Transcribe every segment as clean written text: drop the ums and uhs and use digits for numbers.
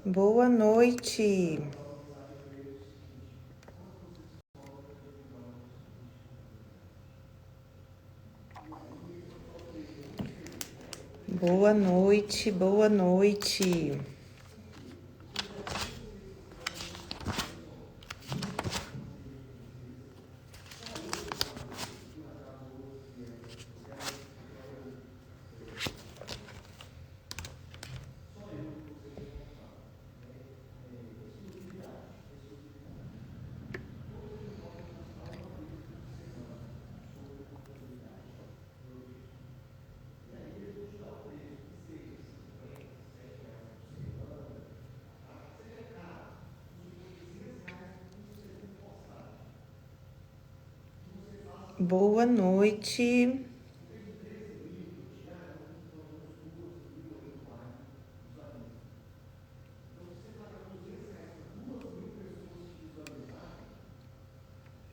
Boa noite. Boa noite, boa noite. Boa noite.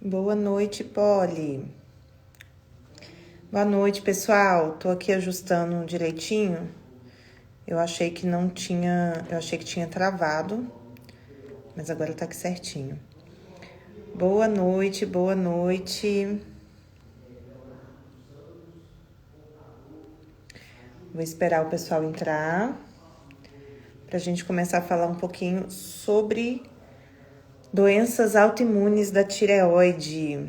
Boa noite, Polly. Boa noite, pessoal. Tô aqui ajustando direitinho. Eu achei que tinha travado, mas agora tá aqui certinho. Boa noite, boa noite. Vou esperar o pessoal entrar pra gente começar a falar um pouquinho sobre doenças autoimunes da tireoide.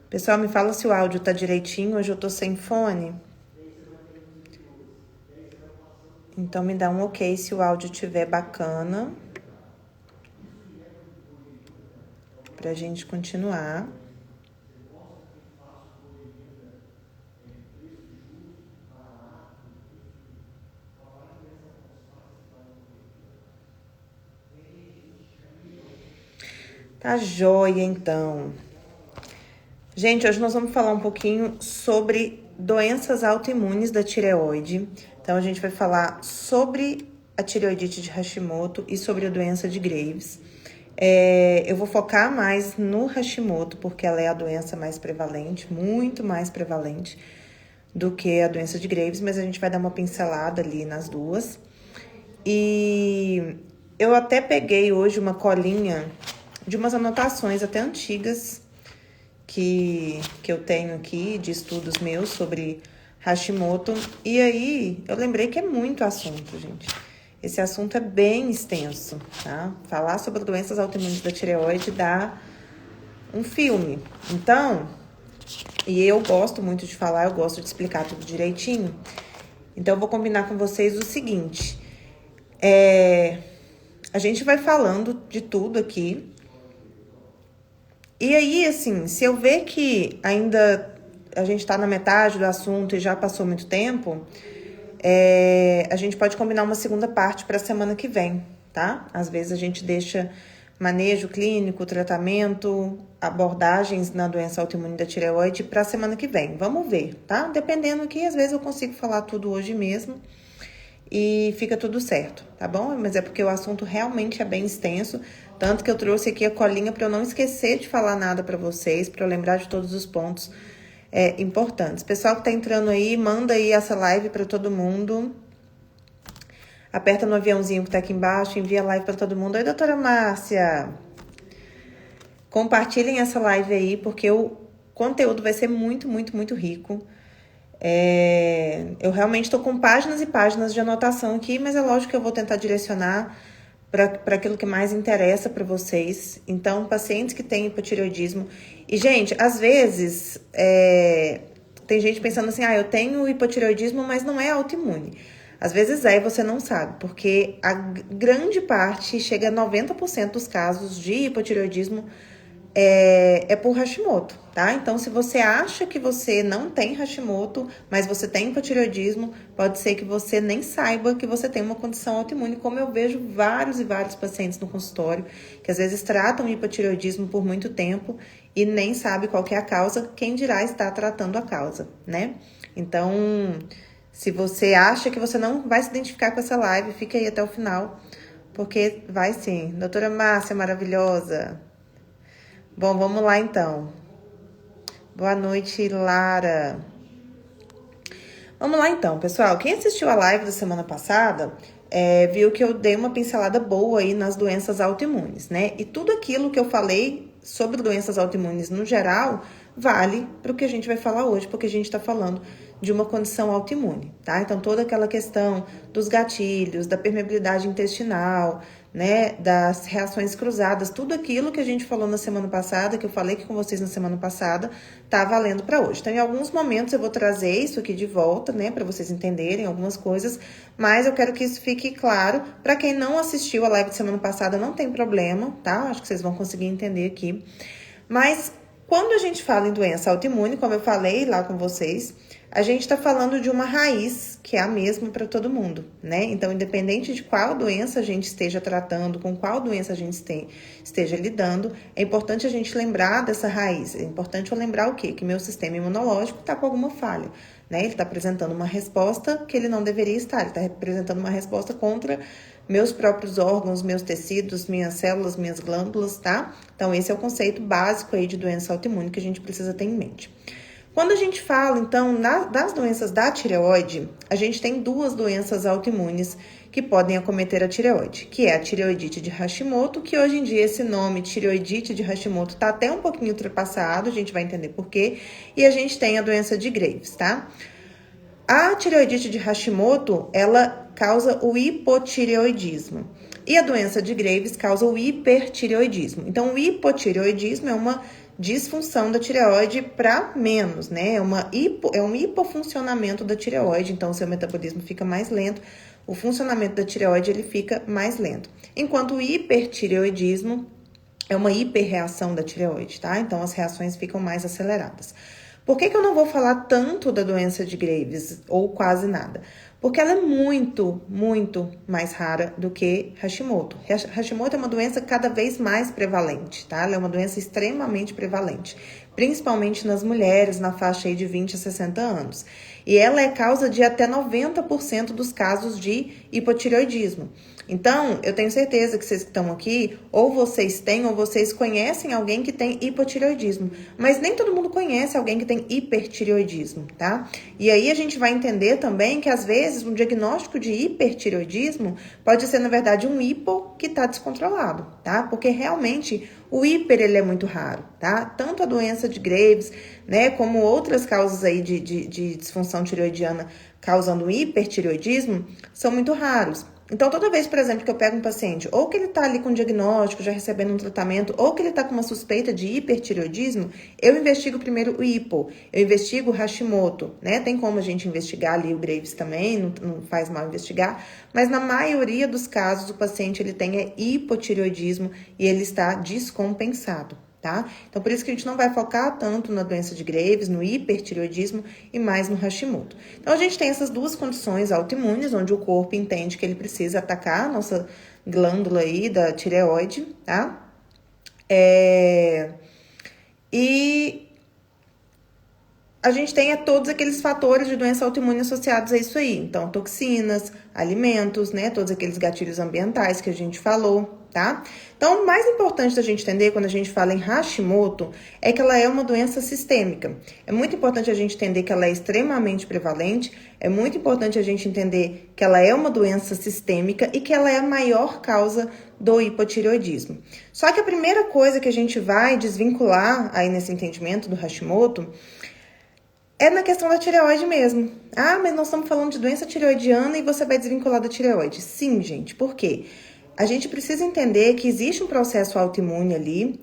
Pessoal, me fala se o áudio tá direitinho. Hoje eu tô sem fone. Então me dá um ok se o áudio estiver bacana. Pra gente continuar. Tá joia, então. Gente, hoje nós vamos falar um pouquinho sobre doenças autoimunes da tireoide. Então, a gente vai falar sobre a tireoidite de Hashimoto e sobre a doença de Graves. Eu vou focar mais no Hashimoto, porque ela é a doença mais prevalente, muito mais prevalente do que a doença de Graves, mas a gente vai dar uma pincelada ali nas duas. E eu até peguei hoje uma colinha de umas anotações até antigas que eu tenho aqui de estudos meus sobre Hashimoto. E aí eu lembrei que é muito assunto, gente. Esse assunto é bem extenso, tá? Falar sobre doenças autoimunes da tireoide dá um filme. Então, e eu gosto muito de falar, eu gosto de explicar tudo direitinho. Então, eu vou combinar com vocês o seguinte. A gente vai falando de tudo aqui. E aí, assim, se eu ver que ainda a gente tá na metade do assunto e já passou muito tempo, a gente pode combinar uma segunda parte para a semana que vem, tá? Às vezes a gente deixa manejo clínico, tratamento, abordagens na doença autoimune da tireoide para a semana que vem. Vamos ver, tá? Dependendo que às vezes eu consigo falar tudo hoje mesmo e fica tudo certo, tá bom? Mas é porque o assunto realmente é bem extenso, tanto que eu trouxe aqui a colinha para eu não esquecer de falar nada para vocês, para eu lembrar de todos os pontos importantes. Pessoal que tá entrando aí, manda aí essa live para todo mundo. Aperta no aviãozinho que tá aqui embaixo, envia a live para todo mundo. Oi, doutora Márcia! Compartilhem essa live aí, porque o conteúdo vai ser muito, muito, muito rico. Eu realmente estou com páginas e páginas de anotação aqui, mas é lógico que eu vou tentar direcionar para aquilo que mais interessa para vocês. Então, pacientes que têm hipotireoidismo. E, gente, às vezes, tem gente pensando assim, eu tenho hipotireoidismo, mas não é autoimune. Às vezes e você não sabe, porque a grande parte, chega a 90% dos casos de hipotireoidismo é por Hashimoto, tá? Então, se você acha que você não tem Hashimoto, mas você tem hipotireoidismo, pode ser que você nem saiba que você tem uma condição autoimune, como eu vejo vários e vários pacientes no consultório, que às vezes tratam hipotireoidismo por muito tempo e nem sabe qual que é a causa, quem dirá está tratando a causa, né? Então, se você acha que você não vai se identificar com essa live, fica aí até o final, porque vai sim. Doutora Márcia, maravilhosa! Bom, vamos lá então. Boa noite, Lara. Vamos lá então, pessoal. Quem assistiu a live da semana passada viu que eu dei uma pincelada boa aí nas doenças autoimunes, né? E tudo aquilo que eu falei sobre doenças autoimunes no geral vale para o que a gente vai falar hoje, porque a gente está falando de uma condição autoimune, tá? Então, toda aquela questão dos gatilhos, da permeabilidade intestinal, né, das reações cruzadas, tudo aquilo que a gente falou na semana passada, que eu falei aqui com vocês na semana passada, tá valendo para hoje. Então, em alguns momentos eu vou trazer isso aqui de volta, né, para vocês entenderem algumas coisas, mas eu quero que isso fique claro. Para quem não assistiu a live de semana passada, não tem problema, tá? Acho que vocês vão conseguir entender aqui. Mas quando a gente fala em doença autoimune, como eu falei lá com vocês, a gente está falando de uma raiz que é a mesma para todo mundo, né? Então, independente de qual doença a gente esteja tratando, com qual doença a gente esteja lidando, é importante a gente lembrar dessa raiz. É importante eu lembrar o quê? Que meu sistema imunológico está com alguma falha, né? Ele está apresentando uma resposta que ele não deveria estar. Ele está apresentando uma resposta contra meus próprios órgãos, meus tecidos, minhas células, minhas glândulas, tá? Então, esse é o conceito básico aí de doença autoimune que a gente precisa ter em mente. Quando a gente fala, então, das doenças da tireoide, a gente tem duas doenças autoimunes que podem acometer a tireoide, que é a tireoidite de Hashimoto, que hoje em dia esse nome, tireoidite de Hashimoto, tá até um pouquinho ultrapassado, a gente vai entender por quê, e a gente tem a doença de Graves, tá? A tireoidite de Hashimoto, ela causa o hipotireoidismo. E a doença de Graves causa o hipertireoidismo. Então, o hipotireoidismo é uma disfunção da tireoide para menos, né? É um hipofuncionamento da tireoide, então o seu metabolismo fica mais lento, o funcionamento da tireoide ele fica mais lento. Enquanto o hipertireoidismo é uma hiperreação da tireoide, tá? Então as reações ficam mais aceleradas. Por que eu não vou falar tanto da doença de Graves, ou quase nada? Porque ela é muito, muito mais rara do que Hashimoto. Hashimoto é uma doença cada vez mais prevalente, tá? Ela é uma doença extremamente prevalente, principalmente nas mulheres na faixa aí de 20 a 60 anos. E ela é causa de até 90% dos casos de hipotireoidismo. Então, eu tenho certeza que vocês que estão aqui, ou vocês têm, ou vocês conhecem alguém que tem hipotireoidismo. Mas nem todo mundo conhece alguém que tem hipertireoidismo, tá? E aí a gente vai entender também que, às vezes, um diagnóstico de hipertireoidismo pode ser, na verdade, um hipo que está descontrolado, tá? Porque realmente o hiper, ele é muito raro, tá? Tanto a doença de Graves, né, como outras causas aí de disfunção tireoidiana causando hipertireoidismo, são muito raros. Então, toda vez, por exemplo, que eu pego um paciente, ou que ele tá ali com um diagnóstico, já recebendo um tratamento, ou que ele tá com uma suspeita de hipertireoidismo, eu investigo primeiro o hipo, eu investigo o Hashimoto, né? Tem como a gente investigar ali o Graves também, não faz mal investigar, mas na maioria dos casos o paciente ele tem hipotireoidismo e ele está descompensado. Tá? Então, por isso que a gente não vai focar tanto na doença de Graves, no hipertireoidismo e mais no Hashimoto. Então, a gente tem essas duas condições autoimunes, onde o corpo entende que ele precisa atacar a nossa glândula aí da tireoide, tá? E a gente tem todos aqueles fatores de doença autoimune associados a isso aí. Então, toxinas, alimentos, né? Todos aqueles gatilhos ambientais que a gente falou, tá? Então, o mais importante da gente entender quando a gente fala em Hashimoto é que ela é uma doença sistêmica. É muito importante a gente entender que ela é extremamente prevalente, é muito importante a gente entender que ela é uma doença sistêmica e que ela é a maior causa do hipotireoidismo. Só que a primeira coisa que a gente vai desvincular aí nesse entendimento do Hashimoto é na questão da tireoide mesmo. Ah, mas nós estamos falando de doença tireoidiana e você vai desvincular da tireoide. Sim, gente, por quê? A gente precisa entender que existe um processo autoimune ali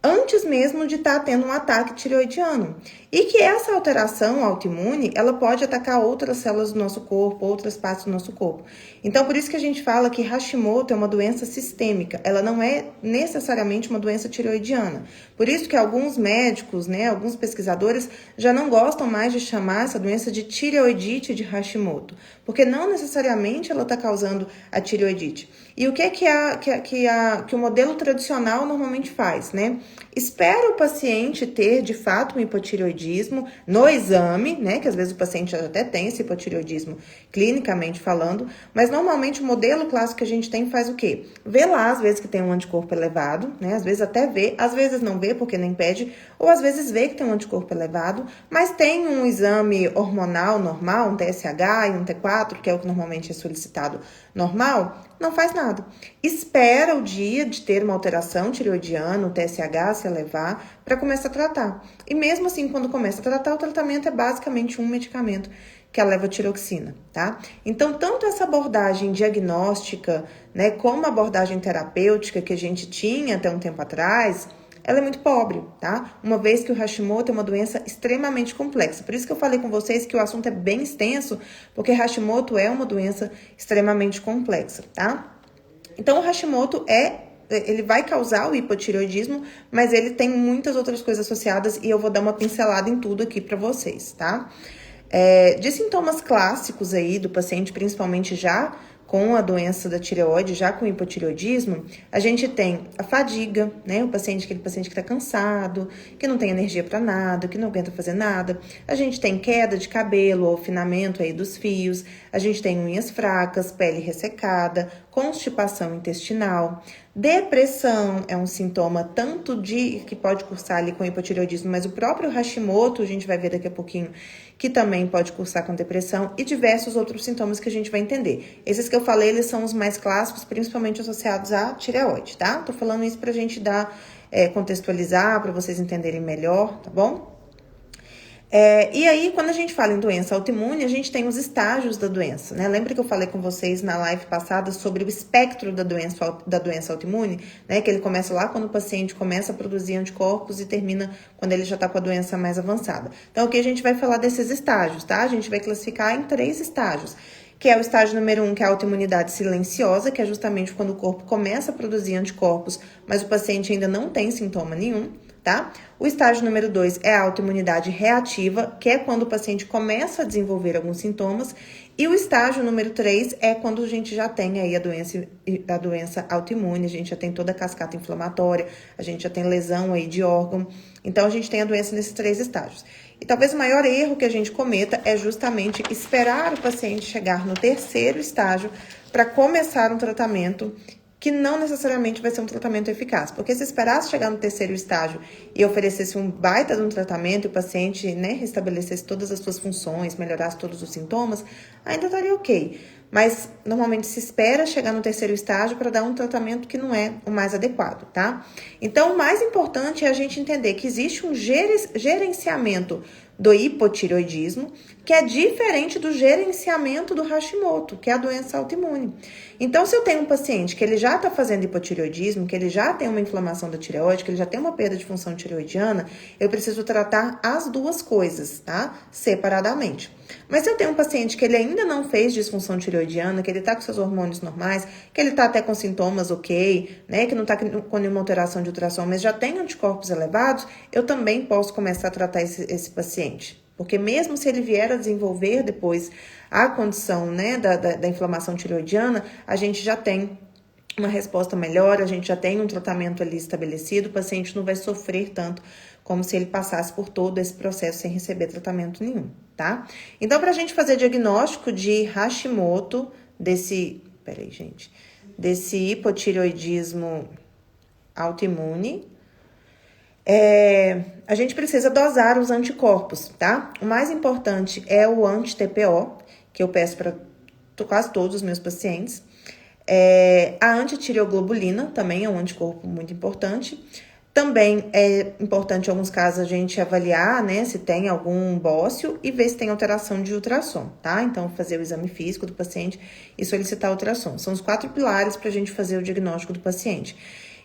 antes mesmo de estar tendo um ataque tireoidiano. E que essa alteração autoimune, ela pode atacar outras células do nosso corpo, outras partes do nosso corpo. Então, por isso que a gente fala que Hashimoto é uma doença sistêmica. Ela não é necessariamente uma doença tireoidiana. Por isso que alguns médicos, né, alguns pesquisadores já não gostam mais de chamar essa doença de tireoidite de Hashimoto. Porque não necessariamente ela está causando a tireoidite. E o que o modelo tradicional normalmente faz, né? Espera o paciente ter, de fato, um hipotireoidismo no exame, né? Que às vezes o paciente até tem esse hipotireoidismo clinicamente falando, mas normalmente o modelo clássico que a gente tem faz o quê? Vê lá, às vezes, que tem um anticorpo elevado, né? Às vezes até vê, às vezes não vê, ver, porque não impede, ou às vezes vê que tem um anticorpo elevado, mas tem um exame hormonal normal, um TSH e um T4, que é o que normalmente é solicitado normal, não faz nada. Espera o dia de ter uma alteração tireoidiana, o TSH se elevar, para começar a tratar. E mesmo assim, quando começa a tratar, o tratamento é basicamente um medicamento, que é a levotiroxina, tá? Então, tanto essa abordagem diagnóstica, né, como a abordagem terapêutica que a gente tinha até um tempo atrás, ela é muito pobre, tá? Uma vez que o Hashimoto é uma doença extremamente complexa. Por isso que eu falei com vocês que o assunto é bem extenso, porque Hashimoto é uma doença extremamente complexa, tá? Então, o Hashimoto ele vai causar o hipotireoidismo, mas ele tem muitas outras coisas associadas e eu vou dar uma pincelada em tudo aqui pra vocês, tá? De sintomas clássicos aí do paciente, principalmente já com a doença da tireoide, já com hipotireoidismo, a gente tem a fadiga, né? Aquele paciente que tá cansado, que não tem energia para nada, que não aguenta fazer nada. A gente tem queda de cabelo, afinamento aí dos fios. A gente tem unhas fracas, pele ressecada, constipação intestinal. Depressão é um sintoma tanto que pode cursar ali com hipotireoidismo, mas o próprio Hashimoto, a gente vai ver daqui a pouquinho, que também pode cursar com depressão e diversos outros sintomas que a gente vai entender. Esses que eu falei, eles são os mais clássicos, principalmente associados à tireoide, tá? Tô falando isso pra gente contextualizar, pra vocês entenderem melhor, tá bom? E aí, quando a gente fala em doença autoimune, a gente tem os estágios da doença, né? Lembra que eu falei com vocês na live passada sobre o espectro da doença autoimune, né? Que ele começa lá quando o paciente começa a produzir anticorpos e termina quando ele já tá com a doença mais avançada. Então, aqui a gente vai falar desses estágios, tá? A gente vai classificar em 3 estágios. Que é o estágio número 1, que é a autoimunidade silenciosa, que é justamente quando o corpo começa a produzir anticorpos, mas o paciente ainda não tem sintoma nenhum, tá? O estágio número 2 é a autoimunidade reativa, que é quando o paciente começa a desenvolver alguns sintomas. E o estágio número 3 é quando a gente já tem aí a doença autoimune, a gente já tem toda a cascata inflamatória, a gente já tem lesão aí de órgão. Então, a gente tem a doença nesses 3 estágios. E talvez o maior erro que a gente cometa é justamente esperar o paciente chegar no 3º estágio para começar um tratamento que não necessariamente vai ser um tratamento eficaz. Porque se esperasse chegar no 3º estágio e oferecesse um baita de um tratamento e o paciente, né, restabelecesse todas as suas funções, melhorasse todos os sintomas, ainda estaria ok. Mas normalmente se espera chegar no 3º estágio para dar um tratamento que não é o mais adequado, tá? Então, o mais importante é a gente entender que existe um gerenciamento do hipotireoidismo, que é diferente do gerenciamento do Hashimoto, que é a doença autoimune. Então, se eu tenho um paciente que ele já está fazendo hipotireoidismo, que ele já tem uma inflamação da tireoide, que ele já tem uma perda de função tireoidiana, eu preciso tratar as duas coisas, tá? Separadamente. Mas se eu tenho um paciente que ele ainda não fez disfunção tireoidiana, que ele tá com seus hormônios normais, que ele tá até com sintomas ok, né, que não tá com nenhuma alteração de ultrassom, mas já tem anticorpos elevados, eu também posso começar a tratar esse paciente. Porque mesmo se ele vier a desenvolver depois a condição, né, da inflamação tireoidiana, a gente já tem uma resposta melhor, a gente já tem um tratamento ali estabelecido, o paciente não vai sofrer tanto como se ele passasse por todo esse processo sem receber tratamento nenhum, tá? Então, pra gente fazer diagnóstico de Hashimoto, desse hipotireoidismo autoimune, a gente precisa dosar os anticorpos, tá? O mais importante é o anti-TPO, que eu peço para quase todos os meus pacientes. A antitireoglobulina também é um anticorpo muito importante. Também é importante, em alguns casos, a gente avaliar, né, se tem algum bócio e ver se tem alteração de ultrassom, tá? Então, fazer o exame físico do paciente e solicitar ultrassom. São os 4 pilares para a gente fazer o diagnóstico do paciente.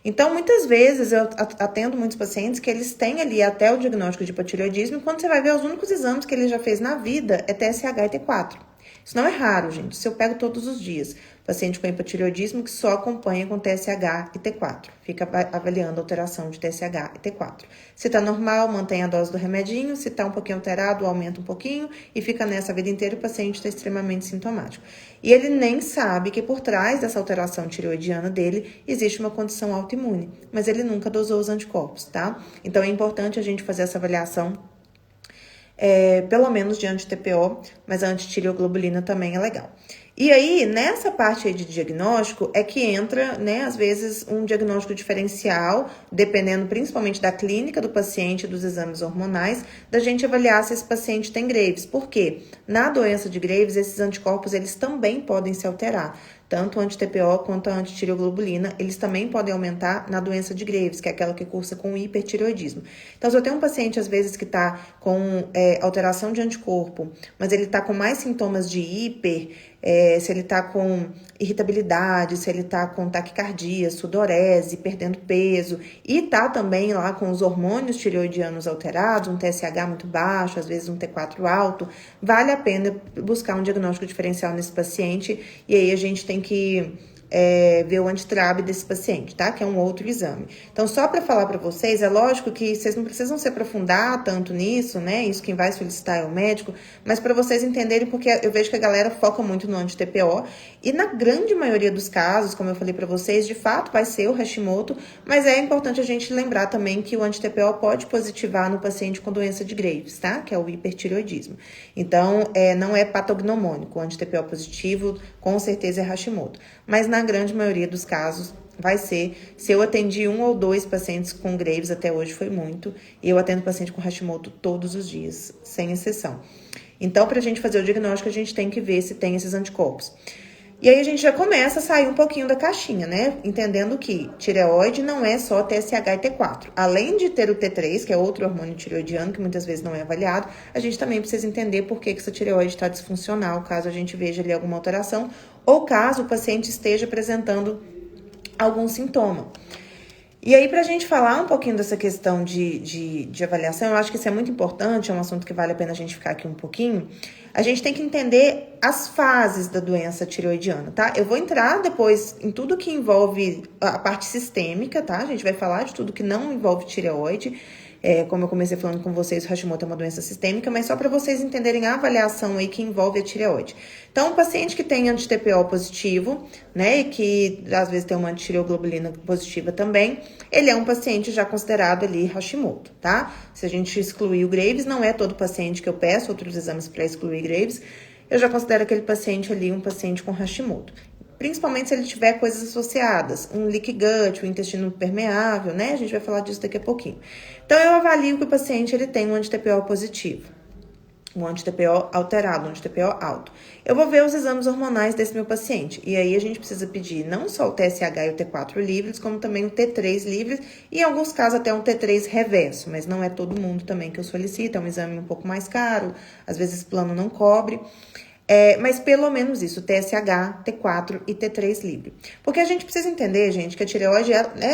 Então, muitas vezes, eu atendo muitos pacientes que eles têm ali até o diagnóstico de hipotireoidismo e quando você vai ver, os únicos exames que ele já fez na vida é TSH e T4. Isso não é raro, gente. Isso eu pego todos os dias. Paciente com hipotireoidismo que só acompanha com TSH e T4. Fica avaliando a alteração de TSH e T4. Se tá normal, mantém a dose do remedinho. Se tá um pouquinho alterado, aumenta um pouquinho. E fica nessa a vida inteira e o paciente está extremamente sintomático. E ele nem sabe que por trás dessa alteração tireoidiana dele existe uma condição autoimune. Mas ele nunca dosou os anticorpos, tá? Então é importante a gente fazer essa avaliação pelo menos de anti-TPO, mas a antitireoglobulina também é legal. E aí, nessa parte aí de diagnóstico, é que entra, né, às vezes, um diagnóstico diferencial, dependendo principalmente da clínica do paciente, dos exames hormonais, da gente avaliar se esse paciente tem Graves. Por quê? Na doença de Graves, esses anticorpos, eles também podem se alterar. Tanto o anti-TPO quanto a antitireoglobulina, eles também podem aumentar na doença de Graves, que é aquela que cursa com hipertireoidismo. Então, se eu tenho um paciente, às vezes, que está com alteração de anticorpo, mas ele está com mais sintomas de hiper, se ele está com irritabilidade, se ele está com taquicardia, sudorese, perdendo peso, e está também lá com os hormônios tireoidianos alterados, um TSH muito baixo, às vezes um T4 alto, vale a pena buscar um diagnóstico diferencial nesse paciente, e aí a gente tem que ver o antitrab desse paciente, tá? Que é um outro exame. Então, só para falar para vocês, é lógico que vocês não precisam se aprofundar tanto nisso, né? Isso quem vai solicitar é o médico, mas para vocês entenderem, porque eu vejo que a galera foca muito no anti-TPO, e na grande maioria dos casos, como eu falei para vocês, de fato vai ser o Hashimoto, mas é importante a gente lembrar também que o anti-TPO pode positivar no paciente com doença de Graves, tá? Que é o hipertireoidismo. Então, não é patognomônico, o anti-TPO positivo com certeza é Hashimoto, mas na grande maioria dos casos vai ser. Se eu atendi 1 ou 2 pacientes com Graves até hoje, foi muito. E eu atendo paciente com Hashimoto todos os dias, sem exceção. Então, para a gente fazer o diagnóstico, a gente tem que ver se tem esses anticorpos. E aí a gente já começa a sair um pouquinho da caixinha, né? Entendendo que tireoide não é só TSH e T4. Além de ter o T3, que é outro hormônio tireoidiano, que muitas vezes não é avaliado, a gente também precisa entender por que essa tireoide está disfuncional, caso a gente veja ali alguma alteração, ou caso o paciente esteja apresentando algum sintoma. E aí, para a gente falar um pouquinho dessa questão de avaliação, eu acho que isso é muito importante, é um assunto que vale a pena a gente ficar aqui um pouquinho. A gente tem que entender as fases da doença tireoidiana, tá? Eu vou entrar depois em tudo que envolve a parte sistêmica, tá? A gente vai falar de tudo que não envolve tireoide. Como eu comecei falando com vocês, o Hashimoto é uma doença sistêmica, mas só para vocês entenderem a avaliação aí que envolve a tireoide. Então, um paciente que tem anti-TPO positivo, né, e que às vezes tem uma antitireoglobulina positiva também, ele é um paciente já considerado ali Hashimoto, tá? Se a gente excluir o Graves, não é todo paciente que eu peço outros exames para excluir Graves, eu já considero aquele paciente ali um paciente com Hashimoto. Principalmente se ele tiver coisas associadas, um leaky gut, um intestino permeável, né? A gente vai falar disso daqui a pouquinho. Então, eu avalio que o paciente ele tem um anti-TPO positivo, um anti-TPO alterado, um anti-TPO alto. Eu vou ver os exames hormonais desse meu paciente. E aí, a gente precisa pedir não só o TSH e o T4 livres, como também o T3 livres, e em alguns casos até um T3 reverso, mas não é todo mundo também que eu solicito, é um exame um pouco mais caro, às vezes o plano não cobre. Mas pelo menos isso, TSH, T4 e T3 livre. Porque a gente precisa entender, gente, que a tireoide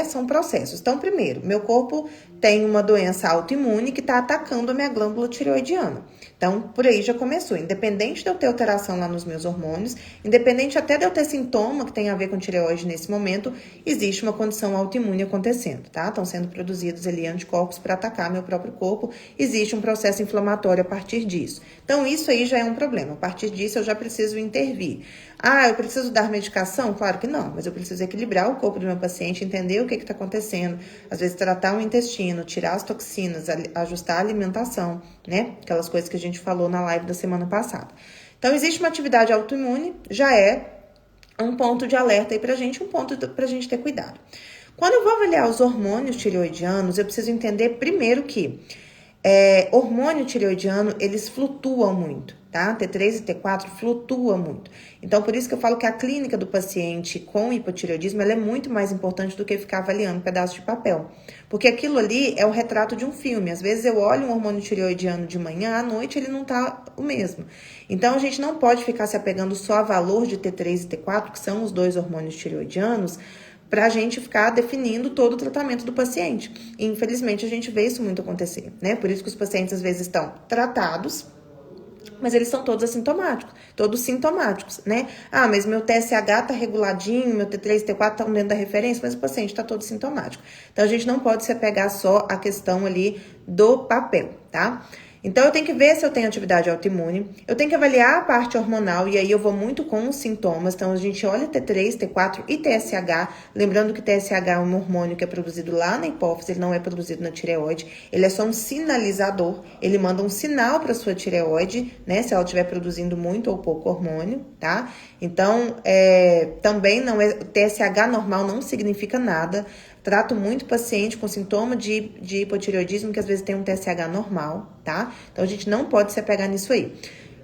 são processos. Então, primeiro, meu corpo tem uma doença autoimune que está atacando a minha glândula tireoidiana. Então, por aí já começou. Independente de eu ter alteração lá nos meus hormônios, independente até de eu ter sintoma que tem a ver com tireoide nesse momento, existe uma condição autoimune acontecendo, tá? Estão sendo produzidos ali anticorpos para atacar meu próprio corpo. Existe um processo inflamatório a partir disso. Então, isso aí já é um problema. A partir disso, eu já preciso intervir. Eu preciso dar medicação? Claro que não, mas eu preciso equilibrar o corpo do meu paciente, entender o que está acontecendo, às vezes tratar o intestino, tirar as toxinas, ajustar a alimentação, né? Aquelas coisas que a gente falou na live da semana passada. Então, existe uma atividade autoimune, já é um ponto de alerta aí pra gente, um ponto pra gente ter cuidado. Quando eu vou avaliar os hormônios tireoidianos, eu preciso entender primeiro que hormônio tireoidiano, eles flutuam muito, tá? T3 e T4 flutuam muito. Então, por isso que eu falo que a clínica do paciente com hipotireoidismo, ela é muito mais importante do que ficar avaliando pedaço de papel. Porque aquilo ali é o retrato de um filme. Às vezes eu olho um hormônio tireoidiano de manhã, à noite ele não tá o mesmo. Então, a gente não pode ficar se apegando só a valor de T3 e T4, que são os dois hormônios tireoidianos, para a gente ficar definindo todo o tratamento do paciente. E, infelizmente, a gente vê isso muito acontecer, né? Por isso que os pacientes, às vezes, estão tratados, mas eles são todos assintomáticos, todos sintomáticos, né? Mas meu TSH tá reguladinho, meu T3 e T4 estão dentro da referência, mas o paciente tá todo sintomático. Então, a gente não pode se apegar só à questão ali do papel, tá? Então, eu tenho que ver se eu tenho atividade autoimune, eu tenho que avaliar a parte hormonal, e aí eu vou muito com os sintomas. Então, a gente olha T3, T4 e TSH, lembrando que TSH é um hormônio que é produzido lá na hipófise, ele não é produzido na tireoide, ele é só um sinalizador, ele manda um sinal para sua tireoide, né, se ela estiver produzindo muito ou pouco hormônio, tá? Então, também não é, TSH normal não significa nada. Trato muito paciente com sintoma de hipotireoidismo que às vezes tem um TSH normal, tá? Então, a gente não pode se apegar nisso aí.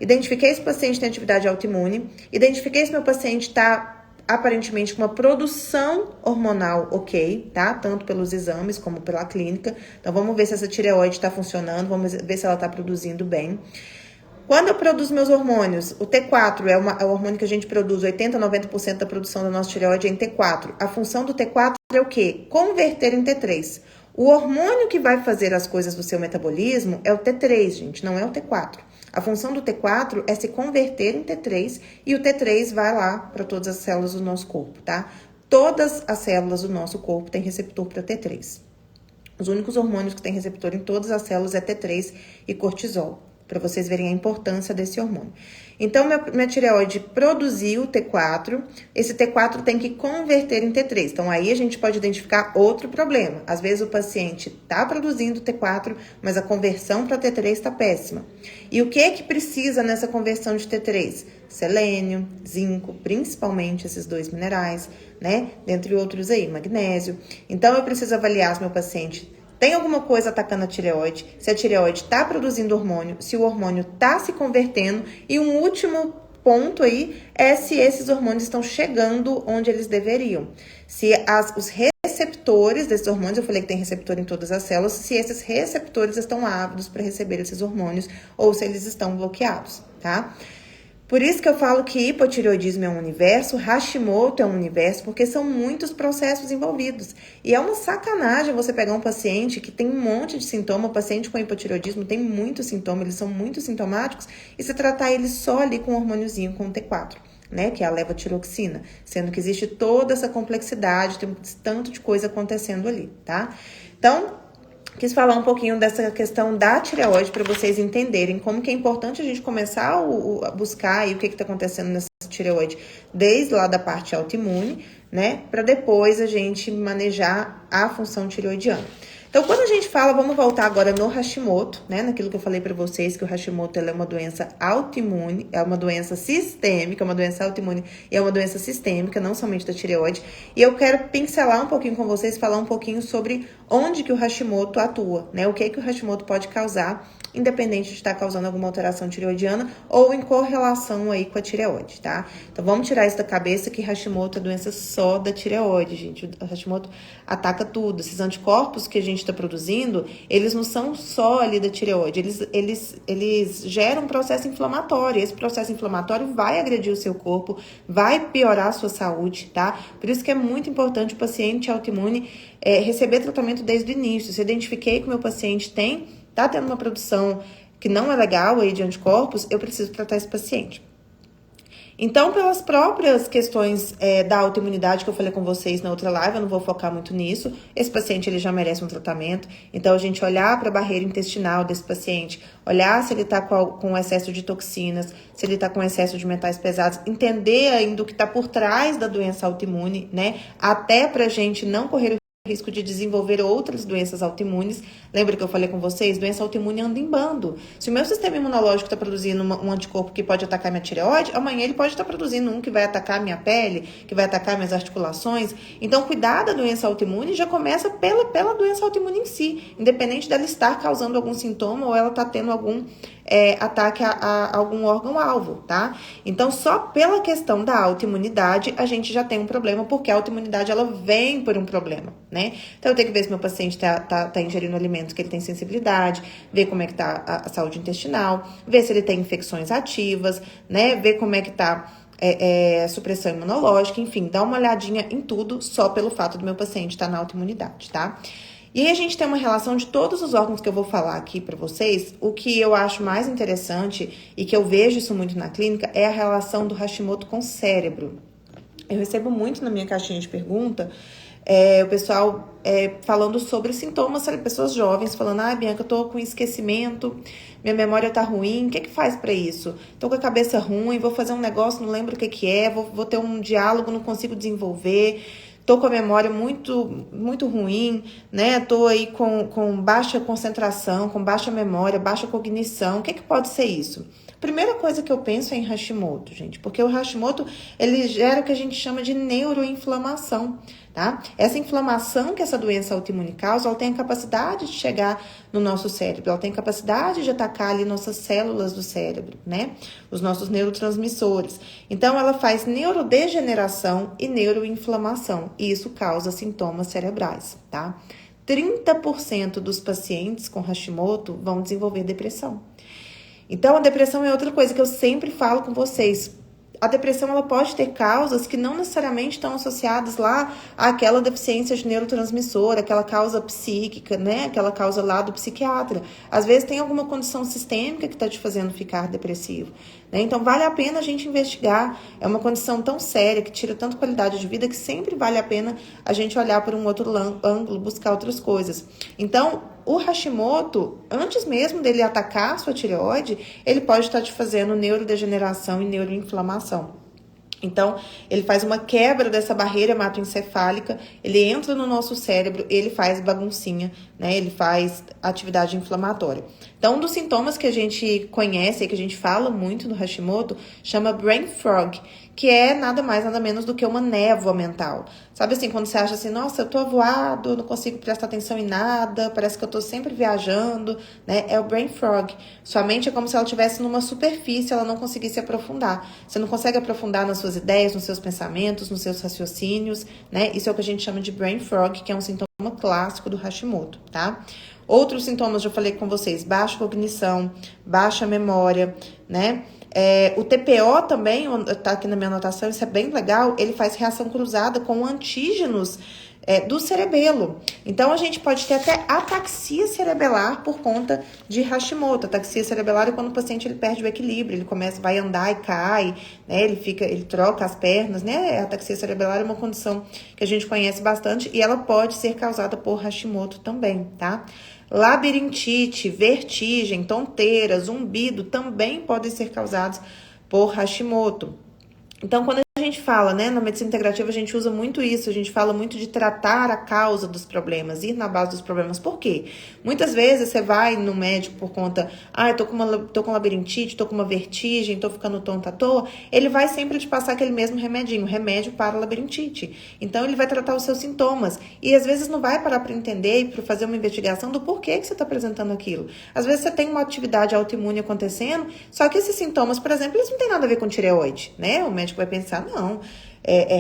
Identifiquei se o paciente tem atividade autoimune, identifiquei se meu paciente está aparentemente com uma produção hormonal ok, tá? Tanto pelos exames como pela clínica. Então, vamos ver se essa tireoide está funcionando, vamos ver se ela está produzindo bem. Quando eu produzo meus hormônios, o T4 é o hormônio que a gente produz, 80% a 90% da produção da nossa tireoide é em T4. A função do T4 é o quê? Converter em T3. O hormônio que vai fazer as coisas do seu metabolismo é o T3, gente, não é o T4. A função do T4 é se converter em T3 e o T3 vai lá para todas as células do nosso corpo, tá? Todas as células do nosso corpo têm receptor para T3. Os únicos hormônios que têm receptor em todas as células é T3 e cortisol, para vocês verem a importância desse hormônio. Então, minha tireoide produziu T4, esse T4 tem que converter em T3. Então, aí a gente pode identificar outro problema. Às vezes o paciente está produzindo T4, mas a conversão para T3 está péssima. E o que precisa nessa conversão de T3? Selênio, zinco, principalmente esses dois minerais, né? Dentre outros aí, magnésio. Então, eu preciso avaliar se meu paciente tem alguma coisa atacando a tireoide, se a tireoide está produzindo hormônio, se o hormônio está se convertendo. E um último ponto aí é se esses hormônios estão chegando onde eles deveriam. Se os receptores desses hormônios, eu falei que tem receptor em todas as células, se esses receptores estão ávidos para receber esses hormônios ou se eles estão bloqueados, tá? Por isso que eu falo que hipotireoidismo é um universo, Hashimoto é um universo, porque são muitos processos envolvidos. E é uma sacanagem você pegar um paciente que tem um monte de sintoma, o paciente com hipotireoidismo tem muito sintoma, eles são muito sintomáticos, e você tratar ele só ali com um hormôniozinho, com o T4, né, que é a levotiroxina, sendo que existe toda essa complexidade, tem tanto de coisa acontecendo ali, tá? Então, quis falar um pouquinho dessa questão da tireoide para vocês entenderem como que é importante a gente começar a buscar aí o que está acontecendo nessa tireoide desde lá da parte autoimune, né? Para depois a gente manejar a função tireoidiana. Então, quando a gente fala, vamos voltar agora no Hashimoto, né? Naquilo que eu falei para vocês, que o Hashimoto é uma doença autoimune, é uma doença sistêmica, uma doença autoimune e é uma doença sistêmica, não somente da tireoide. E eu quero pincelar um pouquinho com vocês, falar um pouquinho sobre onde que o Hashimoto atua, né? O que o Hashimoto pode causar, independente de estar causando alguma alteração tireoidiana ou em correlação aí com a tireoide, tá? Então, vamos tirar isso da cabeça que Hashimoto é doença só da tireoide, gente. O Hashimoto ataca tudo. Esses anticorpos que a gente está produzindo, eles não são só ali da tireoide, eles geram um processo inflamatório. Esse processo inflamatório vai agredir o seu corpo, vai piorar a sua saúde, tá? Por isso que é muito importante o paciente autoimune receber tratamento desde o início. Se eu identifiquei que o meu paciente tá tendo uma produção que não é legal aí de anticorpos, eu preciso tratar esse paciente. Então, pelas próprias questões da autoimunidade que eu falei com vocês na outra live, eu não vou focar muito nisso, esse paciente ele já merece um tratamento. Então, a gente olhar para a barreira intestinal desse paciente, olhar se ele está com excesso de toxinas, se ele está com excesso de metais pesados, entender ainda o que está por trás da doença autoimune, né? Até para a gente não correr o risco de desenvolver outras doenças autoimunes. Lembra que eu falei com vocês? Doença autoimune anda em bando. Se o meu sistema imunológico está produzindo um anticorpo que pode atacar minha tireoide, amanhã ele pode estar produzindo um que vai atacar minha pele, que vai atacar minhas articulações. Então, cuidar da doença autoimune já começa pela doença autoimune em si, independente dela estar causando algum sintoma ou ela está tendo algum ataque a algum órgão-alvo, tá? Então, só pela questão da autoimunidade, a gente já tem um problema, porque a autoimunidade, ela vem por um problema, né? Então, eu tenho que ver se meu paciente tá ingerindo alimentos que ele tem sensibilidade, ver como é que tá a saúde intestinal, ver se ele tem infecções ativas, né? Ver como é que tá supressão imunológica, enfim, dá uma olhadinha em tudo só pelo fato do meu paciente estar na autoimunidade, tá? E aí a gente tem uma relação de todos os órgãos que eu vou falar aqui para vocês. O que eu acho mais interessante e que eu vejo isso muito na clínica é a relação do Hashimoto com o cérebro. Eu recebo muito na minha caixinha de pergunta O pessoal falando sobre os sintomas, sabe? Pessoas jovens falando, Bianca, eu tô com esquecimento, minha memória tá ruim, o que faz pra isso? Tô com a cabeça ruim, vou fazer um negócio, não lembro o que é, vou ter um diálogo, não consigo desenvolver, tô com a memória muito, muito ruim, né? Tô aí com baixa concentração, com baixa memória, baixa cognição, o que pode ser isso? Primeira coisa que eu penso é em Hashimoto, gente, porque o Hashimoto, ele gera o que a gente chama de neuroinflamação, tá? Essa inflamação que essa doença autoimune causa, ela tem a capacidade de chegar no nosso cérebro, ela tem a capacidade de atacar ali nossas células do cérebro, né? Os nossos neurotransmissores. Então, ela faz neurodegeneração e neuroinflamação, e isso causa sintomas cerebrais, tá? 30% dos pacientes com Hashimoto vão desenvolver depressão. Então, a depressão é outra coisa que eu sempre falo com vocês. A depressão, ela pode ter causas que não necessariamente estão associadas lá àquela deficiência de neurotransmissor, aquela causa psíquica, né? Aquela causa lá do psiquiatra. Às vezes tem alguma condição sistêmica que está te fazendo ficar depressivo, né? Então, vale a pena a gente investigar. É uma condição tão séria, que tira tanta qualidade de vida, que sempre vale a pena a gente olhar por um outro ângulo, buscar outras coisas. Então, o Hashimoto, antes mesmo dele atacar a sua tireoide, ele pode estar te fazendo neurodegeneração e neuroinflamação. Então, ele faz uma quebra dessa barreira hematoencefálica, ele entra no nosso cérebro, ele faz baguncinha, né? Ele faz atividade inflamatória. Então, um dos sintomas que a gente conhece e que a gente fala muito no Hashimoto chama brain fog, que é nada mais, nada menos do que uma névoa mental. Sabe assim, quando você acha assim, nossa, eu tô avoado, não consigo prestar atenção em nada, parece que eu tô sempre viajando, né? É o brain fog. Sua mente é como se ela estivesse numa superfície, ela não conseguisse aprofundar. Você não consegue aprofundar nas suas ideias, nos seus pensamentos, nos seus raciocínios, né? Isso é o que a gente chama de brain fog, que é um sintoma clássico do Hashimoto, tá? Outros sintomas, já falei com vocês, baixa cognição, baixa memória, né? O TPO também, tá aqui na minha anotação, isso é bem legal, ele faz reação cruzada com antígenos do cerebelo. Então, a gente pode ter até ataxia cerebelar por conta de Hashimoto. Ataxia cerebelar é quando o paciente ele perde o equilíbrio, ele vai andar e cai, né? Ele troca as pernas, né? A ataxia cerebelar é uma condição que a gente conhece bastante e ela pode ser causada por Hashimoto também, tá? Labirintite, vertigem, tonteira, zumbido também podem ser causados por Hashimoto. Então, quando a gente fala, né, na medicina integrativa, a gente usa muito isso, a gente fala muito de tratar a causa dos problemas, ir na base dos problemas. Por quê? Muitas vezes você vai no médico por conta, eu tô com labirintite, tô com uma vertigem, tô ficando tonta à toa, ele vai sempre te passar aquele mesmo remedinho, remédio para a labirintite. Então, ele vai tratar os seus sintomas e às vezes não vai parar para entender e para fazer uma investigação do porquê que você está apresentando aquilo. Às vezes você tem uma atividade autoimune acontecendo, só que esses sintomas, por exemplo, eles não têm nada a ver com tireoide, né? O médico vai pensar, não,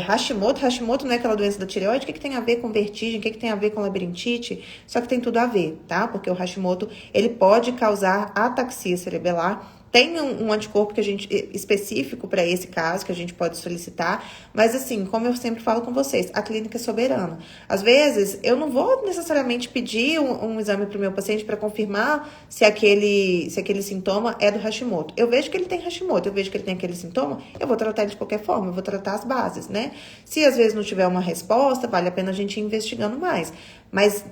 Hashimoto não é aquela doença da tireoide, o que tem a ver com vertigem, o que tem a ver com labirintite? Só que tem tudo a ver, tá? Porque o Hashimoto, ele pode causar ataxia cerebelar. Tem um anticorpo que a gente específico para esse caso, que a gente pode solicitar, mas assim, como eu sempre falo com vocês, a clínica é soberana. Às vezes, eu não vou necessariamente pedir um exame para o meu paciente para confirmar se aquele sintoma é do Hashimoto. Eu vejo que ele tem Hashimoto, eu vejo que ele tem aquele sintoma, eu vou tratar ele de qualquer forma, eu vou tratar as bases, né? Se às vezes não tiver uma resposta, vale a pena a gente ir investigando mais. Mas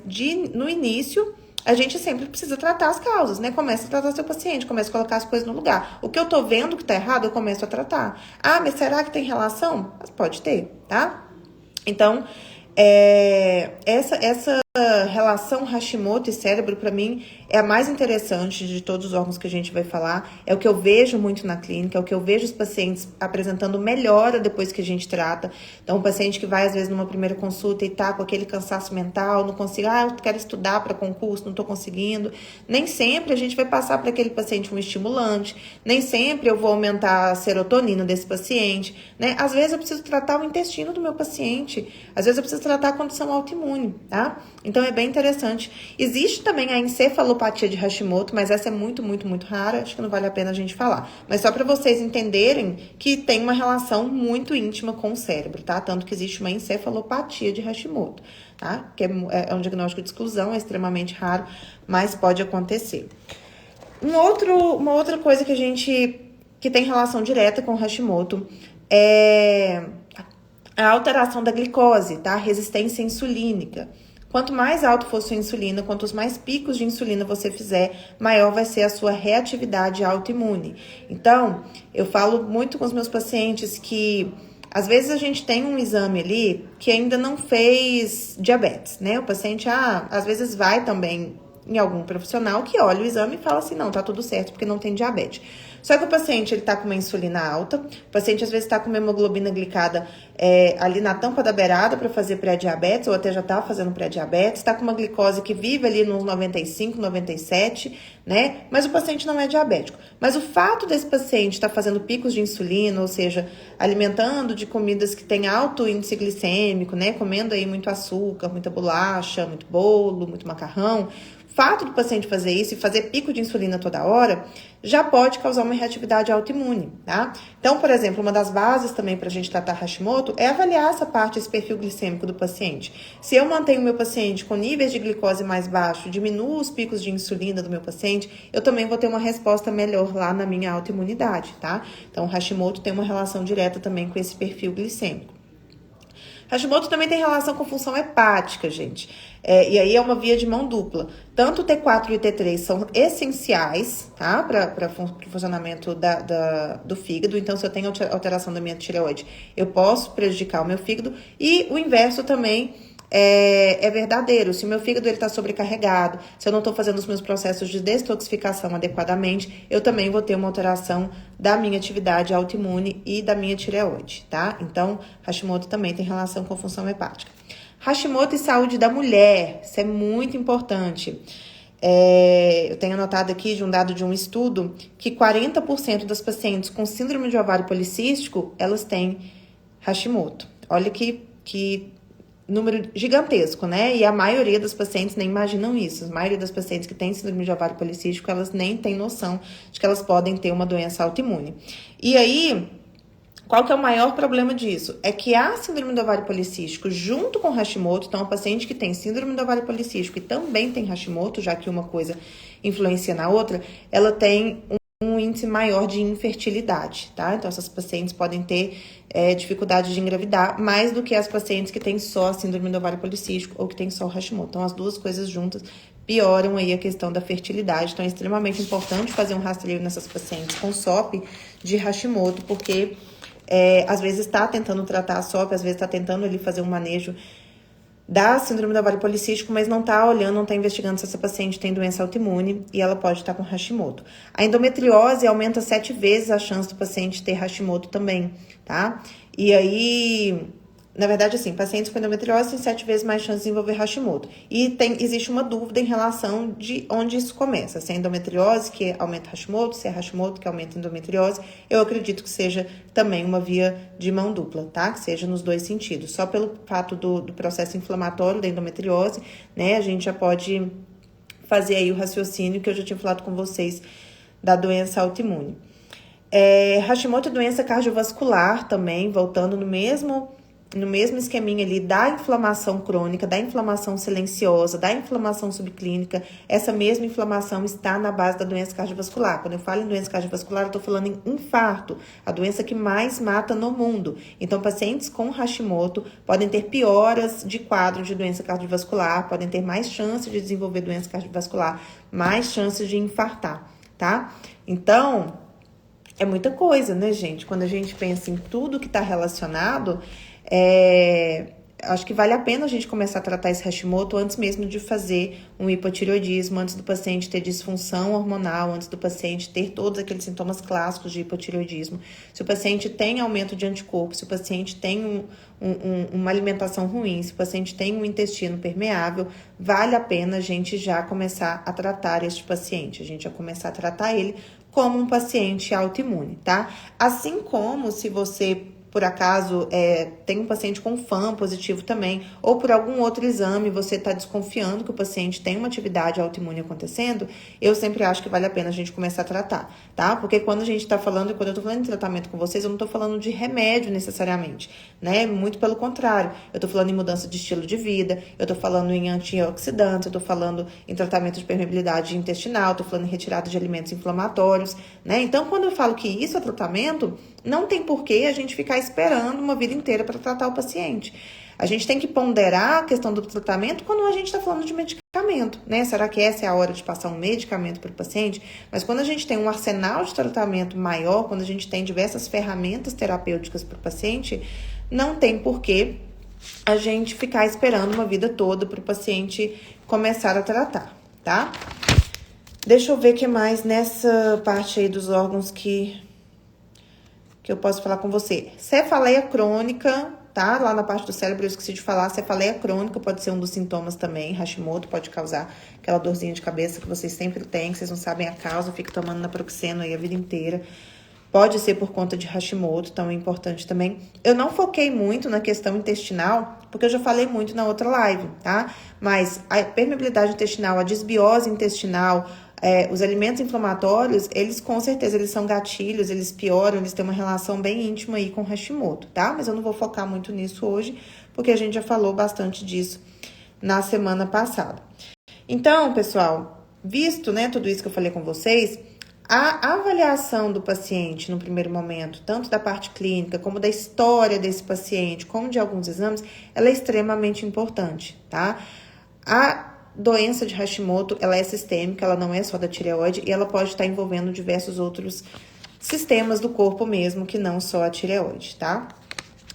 no início, a gente sempre precisa tratar as causas, né? Começa a tratar seu paciente, começa a colocar as coisas no lugar. O que eu tô vendo que tá errado, eu começo a tratar. Mas será que tem relação? Mas pode ter, tá? Então, essa relação Hashimoto e cérebro, para mim, é a mais interessante de todos os órgãos que a gente vai falar. É o que eu vejo muito na clínica, é o que eu vejo os pacientes apresentando melhora depois que a gente trata. Então, um paciente que vai, às vezes, numa primeira consulta e tá com aquele cansaço mental, não consigo, eu quero estudar para concurso, não tô conseguindo. Nem sempre a gente vai passar para aquele paciente um estimulante, nem sempre eu vou aumentar a serotonina desse paciente, né? Às vezes eu preciso tratar o intestino do meu paciente, às vezes eu preciso tratar a condição autoimune, tá? Então, é bem interessante. Existe também a encefalopatia de Hashimoto, mas essa é muito, muito, muito rara. Acho que não vale a pena a gente falar. Mas só para vocês entenderem que tem uma relação muito íntima com o cérebro, tá? Tanto que existe uma encefalopatia de Hashimoto, tá? Que é um diagnóstico de exclusão, é extremamente raro, mas pode acontecer. Uma outra coisa que tem relação direta com Hashimoto é a alteração da glicose, tá? Resistência insulínica. Quanto mais alto for sua insulina, quantos mais picos de insulina você fizer, maior vai ser a sua reatividade autoimune. Então, eu falo muito com os meus pacientes que às vezes a gente tem um exame ali que ainda não fez diabetes, né? O paciente, às vezes vai também em algum profissional que olha o exame e fala assim, não, tá tudo certo porque não tem diabetes. Só que o paciente, ele tá com uma insulina alta, o paciente às vezes tá com uma hemoglobina glicada ali na tampa da beirada para fazer pré-diabetes, ou até já tá fazendo pré-diabetes, tá com uma glicose que vive ali nos 95, 97, né? Mas o paciente não é diabético. Mas o fato desse paciente estar fazendo picos de insulina, ou seja, alimentando de comidas que têm alto índice glicêmico, né? Comendo aí muito açúcar, muita bolacha, muito bolo, muito macarrão, o fato do paciente fazer isso e fazer pico de insulina toda hora já pode causar uma reatividade autoimune, tá? Então, por exemplo, uma das bases também para a gente tratar Hashimoto é avaliar essa parte, esse perfil glicêmico do paciente. Se eu mantenho o meu paciente com níveis de glicose mais baixo, diminuo os picos de insulina do meu paciente, eu também vou ter uma resposta melhor lá na minha autoimunidade, tá? Então, Hashimoto tem uma relação direta também com esse perfil glicêmico. Hashimoto também tem relação com função hepática, gente. E aí é uma via de mão dupla. Tanto o T4 e o T3 são essenciais, tá? Para o funcionamento do fígado. Então, se eu tenho alteração da minha tireoide, eu posso prejudicar o meu fígado. E o inverso também é verdadeiro. Se o meu fígado está sobrecarregado, se eu não estou fazendo os meus processos de detoxificação adequadamente, eu também vou ter uma alteração da minha atividade autoimune e da minha tireoide, tá? Então, Hashimoto também tem relação com função hepática. Hashimoto e saúde da mulher, isso é muito importante. Eu tenho anotado aqui de um dado de um estudo que 40% das pacientes com síndrome de ovário policístico, elas têm Hashimoto. Olha que número gigantesco, né? E a maioria das pacientes nem imaginam isso. A maioria das pacientes que têm síndrome de ovário policístico, elas nem têm noção de que elas podem ter uma doença autoimune. E aí, qual que é o maior problema disso? É que a síndrome do ovário policístico, junto com Hashimoto, então a paciente que tem síndrome do ovário policístico e também tem Hashimoto, já que uma coisa influencia na outra, ela tem um índice maior de infertilidade, tá? Então, essas pacientes podem ter dificuldade de engravidar mais do que as pacientes que têm só a síndrome do ovário policístico ou que têm só o Hashimoto. Então, as duas coisas juntas pioram aí a questão da fertilidade. Então, é extremamente importante fazer um rastreio nessas pacientes com SOP de Hashimoto, porque às vezes está tentando tratar a SOP, às vezes está tentando ali fazer um manejo da síndrome do ovário policístico, mas não está olhando, não está investigando se essa paciente tem doença autoimune e ela pode estar com Hashimoto. A endometriose aumenta 7 vezes a chance do paciente ter Hashimoto também, tá? E aí, na verdade, assim, pacientes com endometriose têm 7 vezes mais chance de desenvolver Hashimoto. E existe uma dúvida em relação de onde isso começa. Se é endometriose que aumenta Hashimoto, se é Hashimoto que aumenta endometriose. Eu acredito que seja também uma via de mão dupla, tá? Que seja nos dois sentidos. Só pelo fato do processo inflamatório da endometriose, né? A gente já pode fazer aí o raciocínio que eu já tinha falado com vocês da doença autoimune. Hashimoto é doença cardiovascular também, voltando no mesmo esqueminha ali da inflamação crônica, da inflamação silenciosa, da inflamação subclínica. Essa mesma inflamação está na base da doença cardiovascular. Quando eu falo em doença cardiovascular, eu estou falando em infarto, a doença que mais mata no mundo. Então, pacientes com Hashimoto podem ter pioras de quadro de doença cardiovascular, podem ter mais chance de desenvolver doença cardiovascular, mais chances de infartar, tá? Então, é muita coisa, né, gente? Quando a gente pensa em tudo que está relacionado, acho que vale a pena a gente começar a tratar esse Hashimoto antes mesmo de fazer um hipotireoidismo, antes do paciente ter disfunção hormonal, antes do paciente ter todos aqueles sintomas clássicos de hipotireoidismo. Se o paciente tem aumento de anticorpos, se o paciente tem uma alimentação ruim, se o paciente tem um intestino permeável, vale a pena a gente já começar a tratar este paciente, a gente já começar a tratar ele como um paciente autoimune, tá? Assim como se você, por acaso, tem um paciente com FAM positivo também, ou por algum outro exame você está desconfiando que o paciente tem uma atividade autoimune acontecendo, eu sempre acho que vale a pena a gente começar a tratar, tá? Porque quando a gente está falando, quando eu estou falando de tratamento com vocês, eu não estou falando de remédio necessariamente, né? Muito pelo contrário, eu estou falando em mudança de estilo de vida, eu estou falando em antioxidantes, eu estou falando em tratamento de permeabilidade intestinal, estou falando em retirada de alimentos inflamatórios, né? Então, quando eu falo que isso é tratamento, não tem porquê a gente ficar esperando uma vida inteira para tratar o paciente. A gente tem que ponderar a questão do tratamento quando a gente está falando de medicamento, né? Será que essa é a hora de passar um medicamento para o paciente? Mas quando a gente tem um arsenal de tratamento maior, quando a gente tem diversas ferramentas terapêuticas para o paciente, não tem porquê a gente ficar esperando uma vida toda para o paciente começar a tratar, tá? Deixa eu ver o que mais nessa parte aí dos órgãos que eu posso falar com você. Cefaleia crônica, tá? Lá na parte do cérebro eu esqueci de falar, cefaleia crônica pode ser um dos sintomas também. Hashimoto pode causar aquela dorzinha de cabeça que vocês sempre têm, que vocês não sabem a causa, fica tomando naproxeno aí a vida inteira. Pode ser por conta de Hashimoto, então é importante também. Eu não foquei muito na questão intestinal, porque eu já falei muito na outra live, tá? Mas a permeabilidade intestinal, a desbiose intestinal, os alimentos inflamatórios, eles com certeza eles são gatilhos, eles pioram, eles têm uma relação bem íntima aí com Hashimoto, tá? Mas eu não vou focar muito nisso hoje, porque a gente já falou bastante disso na semana passada. Então, pessoal, visto, né, tudo isso que eu falei com vocês, a avaliação do paciente no primeiro momento, tanto da parte clínica, como da história desse paciente, como de alguns exames, ela é extremamente importante, tá? A doença de Hashimoto, ela é sistêmica, ela não é só da tireoide, e ela pode estar envolvendo diversos outros sistemas do corpo mesmo, que não só a tireoide, tá?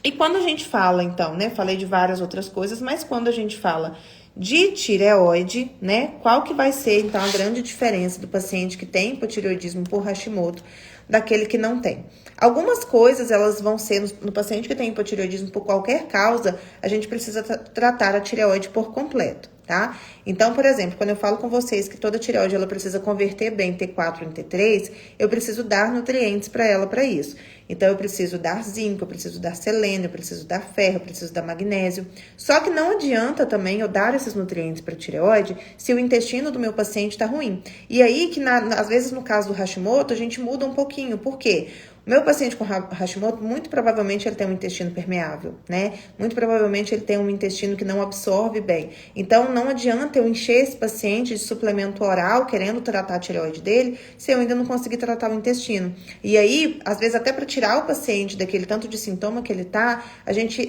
E quando a gente fala, então, né, falei de várias outras coisas, mas quando a gente fala de tireoide, né, qual que vai ser, então, a grande diferença do paciente que tem hipotireoidismo por Hashimoto daquele que não tem? Algumas coisas, elas vão ser, no paciente que tem hipotireoidismo por qualquer causa, a gente precisa tratar a tireoide por completo, tá? Então, por exemplo, quando eu falo com vocês que toda tireoide, ela precisa converter bem T4 em T3, eu preciso dar nutrientes para ela para isso. Então, eu preciso dar zinco, eu preciso dar selênio, eu preciso dar ferro, eu preciso dar magnésio. Só que não adianta também eu dar esses nutrientes para a tireoide se o intestino do meu paciente está ruim. E aí, que às vezes no caso do Hashimoto, a gente muda um pouquinho. Por quê? O meu paciente com Hashimoto, muito provavelmente ele tem um intestino permeável, né? Muito provavelmente ele tem um intestino que não absorve bem. Então, não adianta eu encher esse paciente de suplemento oral, querendo tratar a tireoide dele, se eu ainda não conseguir tratar o intestino. E aí, às vezes, até para tirar o paciente daquele tanto de sintoma que ele tá,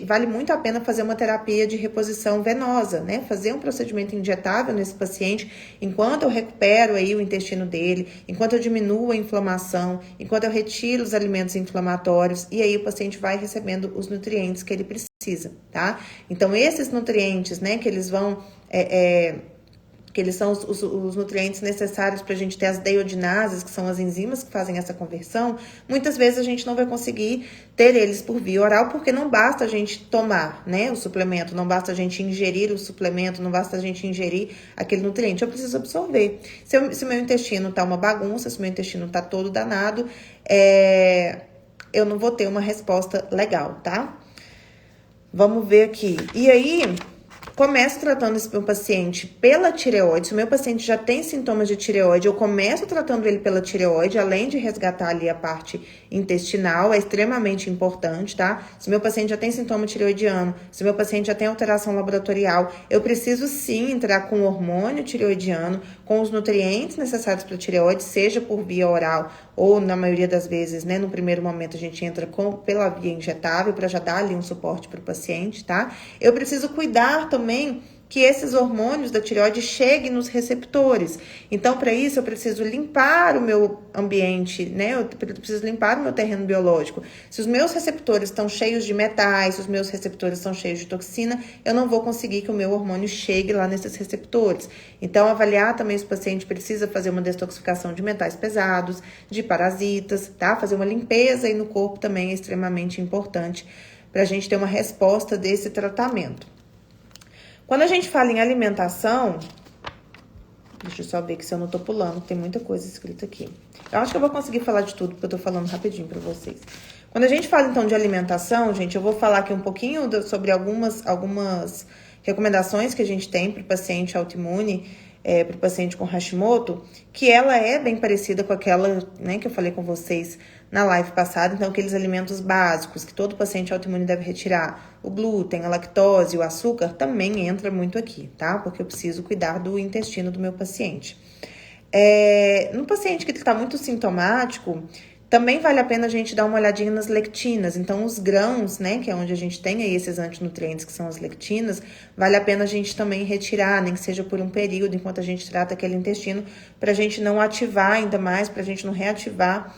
vale muito a pena fazer uma terapia de reposição venosa, né? Fazer um procedimento injetável nesse paciente, enquanto eu recupero aí o intestino dele, enquanto eu diminuo a inflamação, enquanto eu retiro os alimentos inflamatórios, e aí o paciente vai recebendo os nutrientes que ele precisa, tá? Então, esses nutrientes, né, que eles vão... que eles são os nutrientes necessários para a gente ter as deiodinases, que são as enzimas que fazem essa conversão, muitas vezes a gente não vai conseguir ter eles por via oral, porque não basta a gente tomar, né, o suplemento, não basta a gente ingerir o suplemento, não basta a gente ingerir aquele nutriente, eu preciso absorver. Se o meu intestino tá uma bagunça, se o meu intestino tá todo danado, eu não vou ter uma resposta legal, tá? Vamos ver aqui. E aí... começo tratando esse meu paciente pela tireoide. Se o meu paciente já tem sintomas de tireoide, eu começo tratando ele pela tireoide, além de resgatar ali a parte intestinal, é extremamente importante, tá? Se o meu paciente já tem sintoma tireoidiano, se o meu paciente já tem alteração laboratorial, eu preciso sim entrar com hormônio tireoidiano, com os nutrientes necessários para a tireoide, seja por via oral ou, na maioria das vezes, né, no primeiro momento a gente entra pela via injetável para já dar ali um suporte para o paciente, tá? Eu preciso cuidar também que esses hormônios da tireoide cheguem nos receptores. Então, para isso, eu preciso limpar o meu ambiente, né? Eu preciso limpar o meu terreno biológico. Se os meus receptores estão cheios de metais, se os meus receptores estão cheios de toxina, eu não vou conseguir que o meu hormônio chegue lá nesses receptores. Então, avaliar também se o paciente precisa fazer uma detoxificação de metais pesados, de parasitas, tá? Fazer uma limpeza aí no corpo também é extremamente importante para a gente ter uma resposta desse tratamento. Quando a gente fala em alimentação, deixa eu só ver que se eu não tô pulando, tem muita coisa escrita aqui. Eu acho que eu vou conseguir falar de tudo, porque eu tô falando rapidinho pra vocês. Quando a gente fala, então, de alimentação, gente, eu vou falar aqui um pouquinho sobre algumas recomendações que a gente tem pro paciente autoimune, pro paciente com Hashimoto, que ela é bem parecida com aquela, né, que eu falei com vocês na live passada. Então, aqueles alimentos básicos que todo paciente autoimune deve retirar, o glúten, a lactose, o açúcar, também entra muito aqui, tá? Porque eu preciso cuidar do intestino do meu paciente. No paciente que está muito sintomático, Também vale a pena a gente dar uma olhadinha nas lectinas. Então, os grãos, né, que é onde a gente tem aí esses antinutrientes, que são as lectinas, vale a pena a gente também retirar, nem que seja por um período, enquanto a gente trata aquele intestino, para a gente não ativar ainda mais, para a gente não reativar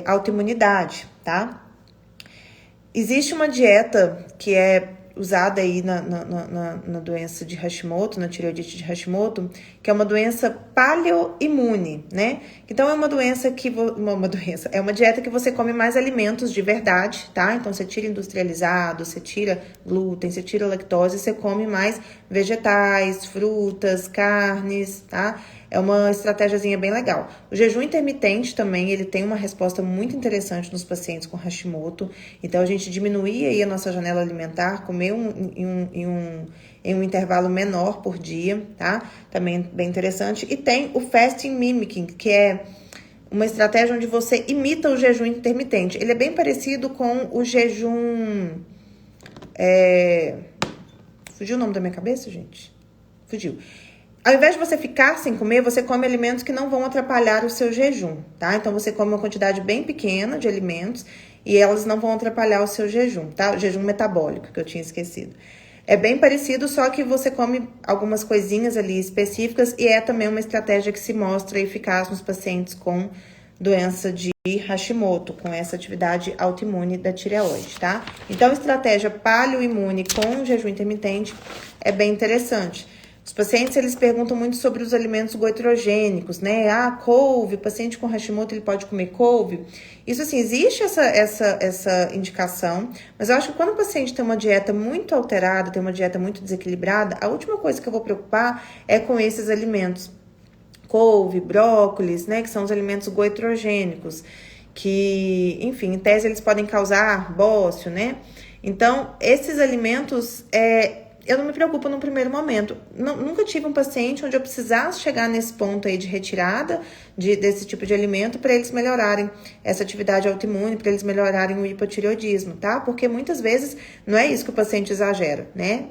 a autoimunidade, tá? Existe uma dieta que é usada aí na doença de Hashimoto, na tireoidite de Hashimoto, que é uma doença paleoimune, né? Então, é uma doença que... é uma dieta que você come mais alimentos de verdade, tá? Então, você tira industrializado, você tira glúten, você tira lactose, você come mais vegetais, frutas, carnes, tá? É uma estratégiazinha bem legal. O jejum intermitente também, ele tem uma resposta muito interessante nos pacientes com Hashimoto. Então, a gente diminuir aí a nossa janela alimentar, comer em um intervalo menor por dia, tá? Também bem interessante. E tem o fasting mimicking, que é uma estratégia onde você imita o jejum intermitente. Ele é bem parecido com o jejum... Fugiu o nome da minha cabeça, gente? Fugiu. Ao invés de você ficar sem comer, você come alimentos que não vão atrapalhar o seu jejum, tá? Então, você come uma quantidade bem pequena de alimentos e elas não vão atrapalhar o seu jejum, tá? O jejum metabólico, que eu tinha esquecido. É bem parecido, só que você come algumas coisinhas ali específicas e é também uma estratégia que se mostra eficaz nos pacientes com doença de Hashimoto, com essa atividade autoimune da tireoide, tá? Então, a estratégia paleoimune com jejum intermitente é bem interessante. Os pacientes, eles perguntam muito sobre os alimentos goitrogênicos, né? Couve, o paciente com Hashimoto, ele pode comer couve? Isso, assim, existe essa indicação, mas eu acho que quando o paciente tem uma dieta muito alterada, tem uma dieta muito desequilibrada, a última coisa que eu vou preocupar é com esses alimentos. Couve, brócolis, né? Que são os alimentos goitrogênicos, que, enfim, em tese, eles podem causar bócio, né? Então, esses alimentos, eu não me preocupo no primeiro momento. Nunca tive um paciente onde eu precisasse chegar nesse ponto aí de retirada desse tipo de alimento para eles melhorarem essa atividade autoimune, para eles melhorarem o hipotireoidismo, tá? Porque muitas vezes não é isso que o paciente exagera, né?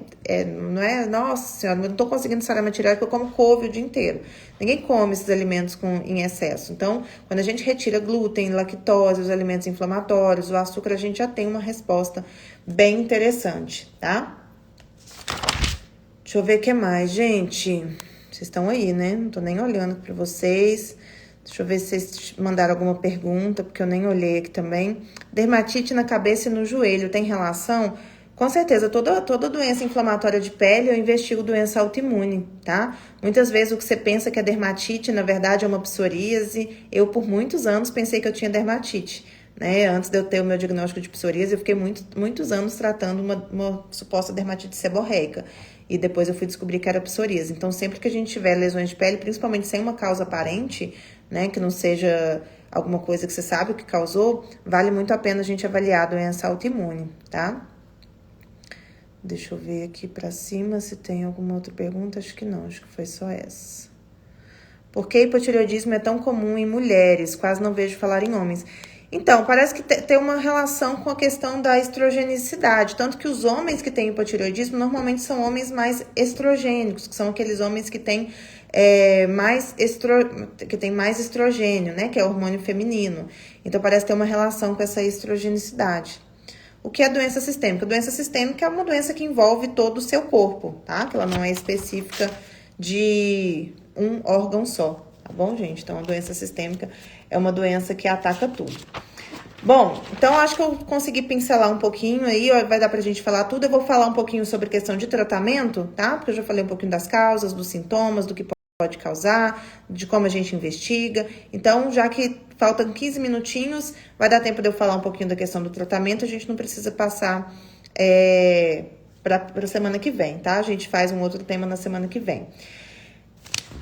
Não é, nossa senhora, eu não tô conseguindo sarar minha tireoide porque eu como couve o dia inteiro. Ninguém come esses alimentos em excesso. Então, quando a gente retira glúten, lactose, os alimentos inflamatórios, o açúcar, a gente já tem uma resposta bem interessante, tá? Deixa eu ver o que mais, gente. Vocês estão aí, né? Não tô nem olhando pra vocês. Deixa eu ver se vocês mandaram alguma pergunta, porque eu nem olhei aqui também. Dermatite na cabeça e no joelho tem relação? Com certeza, toda doença inflamatória de pele, eu investigo doença autoimune, tá? Muitas vezes o que você pensa que é dermatite, na verdade, é uma psoríase. Eu, por muitos anos, pensei que eu tinha dermatite, né? Antes de eu ter o meu diagnóstico de psoríase, eu fiquei muitos anos tratando uma suposta dermatite seborreica. E depois eu fui descobrir que era psoríase. Então, sempre que a gente tiver lesões de pele, principalmente sem uma causa aparente, né, que não seja alguma coisa que você sabe o que causou, vale muito a pena a gente avaliar a doença autoimune, tá? Deixa eu ver aqui pra cima se tem alguma outra pergunta. Acho que não, acho que foi só essa. Por que hipotireoidismo é tão comum em mulheres? Quase não vejo falar em homens. Então, parece que tem uma relação com a questão da estrogenicidade, tanto que os homens que têm hipotireoidismo normalmente são homens mais estrogênicos, que são aqueles homens que têm mais estrogênio, né, que é o hormônio feminino. Então, parece ter uma relação com essa estrogenicidade. O que é doença sistêmica? Doença sistêmica é uma doença que envolve todo o seu corpo, tá? Que ela não é específica de um órgão só. Tá bom, gente? Então, a doença sistêmica é uma doença que ataca tudo. Bom, então acho que eu consegui pincelar um pouquinho aí, vai dar pra gente falar tudo. Eu vou falar um pouquinho sobre questão de tratamento, tá? Porque eu já falei um pouquinho das causas, dos sintomas, do que pode causar, de como a gente investiga. Então, já que faltam 15 minutinhos, vai dar tempo de eu falar um pouquinho da questão do tratamento. A gente não precisa passar pra semana que vem, tá? A gente faz um outro tema na semana que vem.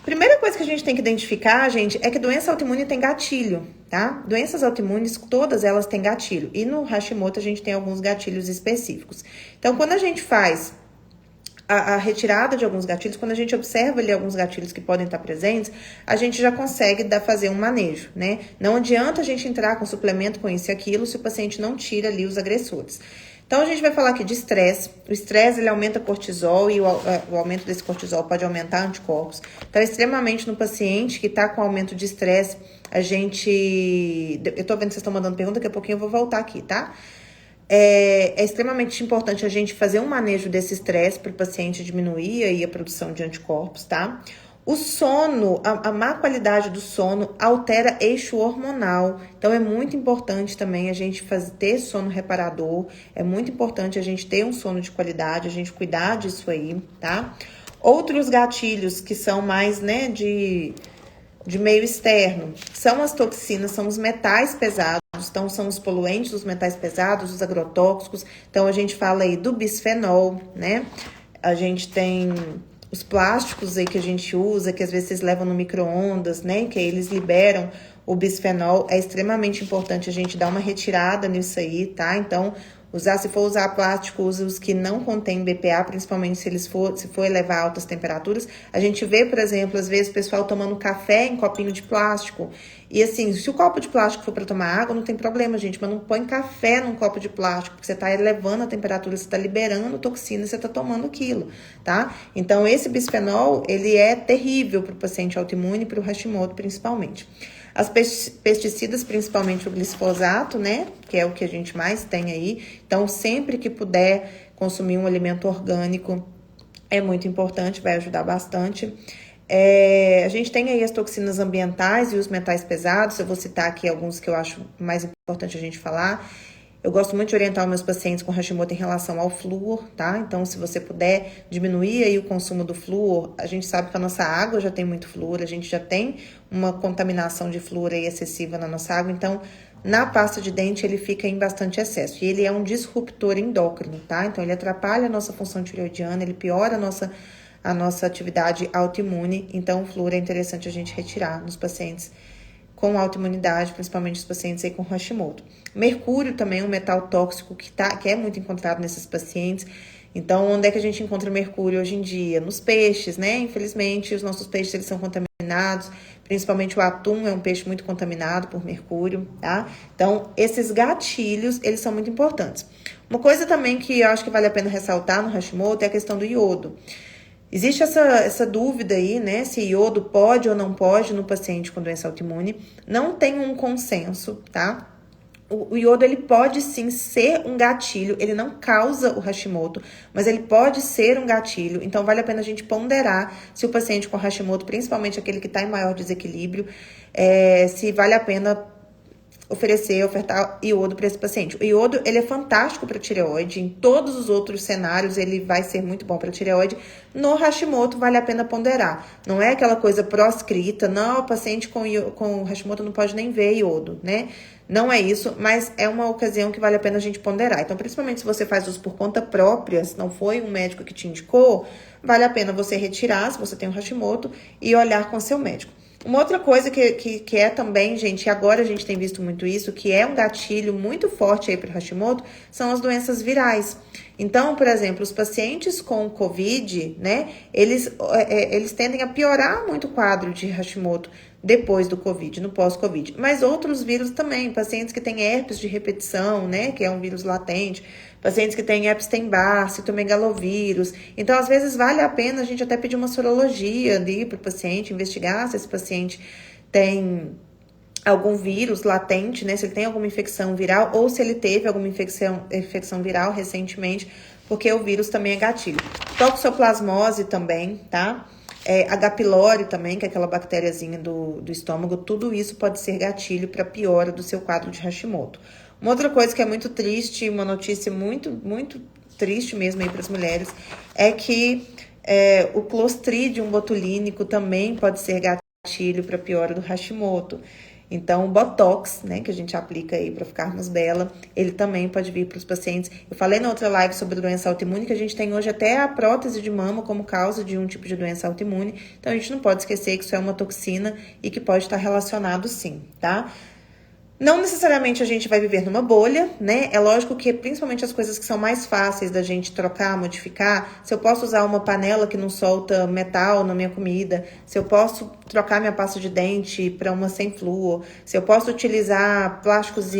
Primeira coisa que a gente tem que identificar, gente, é que doença autoimune tem gatilho, tá? Doenças autoimunes, todas elas têm gatilho. E no Hashimoto a gente tem alguns gatilhos específicos. Então, quando a gente faz a retirada de alguns gatilhos, quando a gente observa ali alguns gatilhos que podem estar presentes, a gente já consegue fazer um manejo, né? Não adianta a gente entrar com suplemento, com isso e aquilo, se o paciente não tira ali os agressores. Então, a gente vai falar aqui de estresse. O estresse, ele aumenta cortisol e o aumento desse cortisol pode aumentar anticorpos. Então, extremamente no paciente que está com aumento de estresse, a gente... Eu tô vendo que vocês estão mandando pergunta, daqui a pouquinho eu vou voltar aqui, tá? É extremamente importante a gente fazer um manejo desse estresse para o paciente diminuir aí a produção de anticorpos, tá? O sono, a má qualidade do sono altera eixo hormonal. Então, é muito importante também a gente ter sono reparador. É muito importante a gente ter um sono de qualidade, a gente cuidar disso aí, tá? Outros gatilhos que são mais, né, de meio externo, são as toxinas, são os metais pesados. Então, são os poluentes, os metais pesados, os agrotóxicos. Então, a gente fala aí do bisfenol, né? A gente tem os plásticos aí que a gente usa, que às vezes vocês levam no micro-ondas, né? Que aí eles liberam o bisfenol. É extremamente importante a gente dar uma retirada nisso aí, tá? Então, se for usar plástico, use os que não contêm BPA, principalmente se for elevar altas temperaturas. A gente vê, por exemplo, às vezes o pessoal tomando café em copinho de plástico. E assim, se o copo de plástico for para tomar água, não tem problema, gente, mas não põe café num copo de plástico, porque você está elevando a temperatura, você está liberando toxina, você está tomando aquilo, tá? Então, esse bisfenol, ele é terrível para o paciente autoimune e para o Hashimoto, principalmente. As pesticidas, principalmente o glifosato, né? Que é o que a gente mais tem aí. Então, sempre que puder consumir um alimento orgânico, é muito importante, vai ajudar bastante. A gente tem aí as toxinas ambientais e os metais pesados. Eu vou citar aqui alguns que eu acho mais importante a gente falar. Eu gosto muito de orientar os meus pacientes com Hashimoto em relação ao flúor, tá? Então, se você puder diminuir aí o consumo do flúor, a gente sabe que a nossa água já tem muito flúor, a gente já tem uma contaminação de flúor aí excessiva na nossa água, então, na pasta de dente ele fica em bastante excesso. E ele é um disruptor endócrino, tá? Então, ele atrapalha a nossa função tireoidiana, ele piora a nossa atividade autoimune, então o flúor é interessante a gente retirar nos pacientes com autoimunidade, principalmente os pacientes aí com Hashimoto. Mercúrio também é um metal tóxico que é muito encontrado nesses pacientes. Então, onde é que a gente encontra mercúrio hoje em dia? Nos peixes, né? Infelizmente, os nossos peixes eles são contaminados, principalmente o atum é um peixe muito contaminado por mercúrio, tá? Então, esses gatilhos, eles são muito importantes. Uma coisa também que eu acho que vale a pena ressaltar no Hashimoto é a questão do iodo. Existe essa dúvida aí, né, se iodo pode ou não pode no paciente com doença autoimune. Não tem um consenso, tá? O iodo, ele pode sim ser um gatilho, ele não causa o Hashimoto, mas ele pode ser um gatilho. Então, vale a pena a gente ponderar se o paciente com Hashimoto, principalmente aquele que está em maior desequilíbrio, se vale a pena ofertar iodo para esse paciente. O iodo, ele é fantástico para tireoide. Em todos os outros cenários, ele vai ser muito bom para tireoide. No Hashimoto, vale a pena ponderar. Não é aquela coisa proscrita, não, o paciente com Hashimoto não pode nem ver iodo, né? Não é isso, mas é uma ocasião que vale a pena a gente ponderar. Então, principalmente se você faz uso por conta própria, se não foi um médico que te indicou, vale a pena você retirar, se você tem um Hashimoto, e olhar com seu médico. Uma outra coisa que é também, gente, agora a gente tem visto muito isso, que é um gatilho muito forte aí para o Hashimoto, são as doenças virais. Então, por exemplo, os pacientes com Covid, né, eles tendem a piorar muito o quadro de Hashimoto depois do Covid, no pós-Covid. Mas outros vírus também, pacientes que têm herpes de repetição, né, que é um vírus latente, pacientes que têm Epstein-Barr, citomegalovírus. Então, às vezes, vale a pena a gente até pedir uma sorologia ali para o paciente, investigar se esse paciente tem algum vírus latente, né? Se ele tem alguma infecção viral ou se ele teve alguma infecção viral recentemente, porque o vírus também é gatilho. Toxoplasmose também, tá? H. pylori também, que é aquela bactériazinha do estômago, tudo isso pode ser gatilho para piora do seu quadro de Hashimoto. Uma outra coisa que é muito triste, uma notícia muito, muito triste mesmo aí para as mulheres, é que o Clostridium botulínico também pode ser gatilho para piora do Hashimoto. Então, o Botox, né, que a gente aplica aí para ficarmos bela, ele também pode vir para os pacientes. Eu falei na outra live sobre doença autoimune, que a gente tem hoje até a prótese de mama como causa de um tipo de doença autoimune. Então, a gente não pode esquecer que isso é uma toxina e que pode estar relacionado sim, tá? Não necessariamente a gente vai viver numa bolha, né? É lógico que principalmente as coisas que são mais fáceis da gente trocar, modificar, se eu posso usar uma panela que não solta metal na minha comida, se eu posso trocar minha pasta de dente para uma sem flúor, se eu posso utilizar plásticos,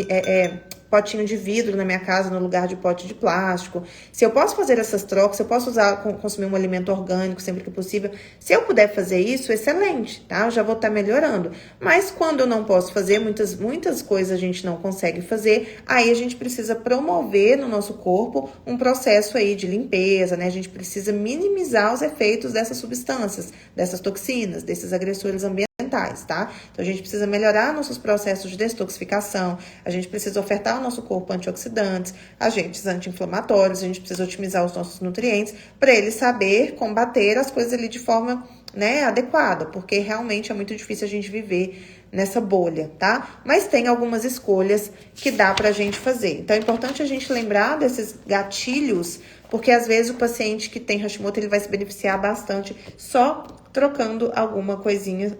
potinho de vidro na minha casa no lugar de pote de plástico. Se eu posso fazer essas trocas, se eu posso consumir um alimento orgânico sempre que possível, se eu puder fazer isso, excelente, tá? Eu já vou estar melhorando. Mas quando eu não posso fazer, muitas coisas a gente não consegue fazer, aí a gente precisa promover no nosso corpo um processo aí de limpeza, né? A gente precisa minimizar os efeitos dessas substâncias, dessas toxinas, desses agressores ambientais, tá? Então a gente precisa melhorar nossos processos de detoxificação, a gente precisa ofertar ao nosso corpo antioxidantes, agentes anti-inflamatórios, a gente precisa otimizar os nossos nutrientes para ele saber combater as coisas ali de forma, né, adequada, porque realmente é muito difícil a gente viver nessa bolha, tá? Mas tem algumas escolhas que dá pra gente fazer. Então é importante a gente lembrar desses gatilhos, porque às vezes o paciente que tem Hashimoto, ele vai se beneficiar bastante só trocando alguma coisinha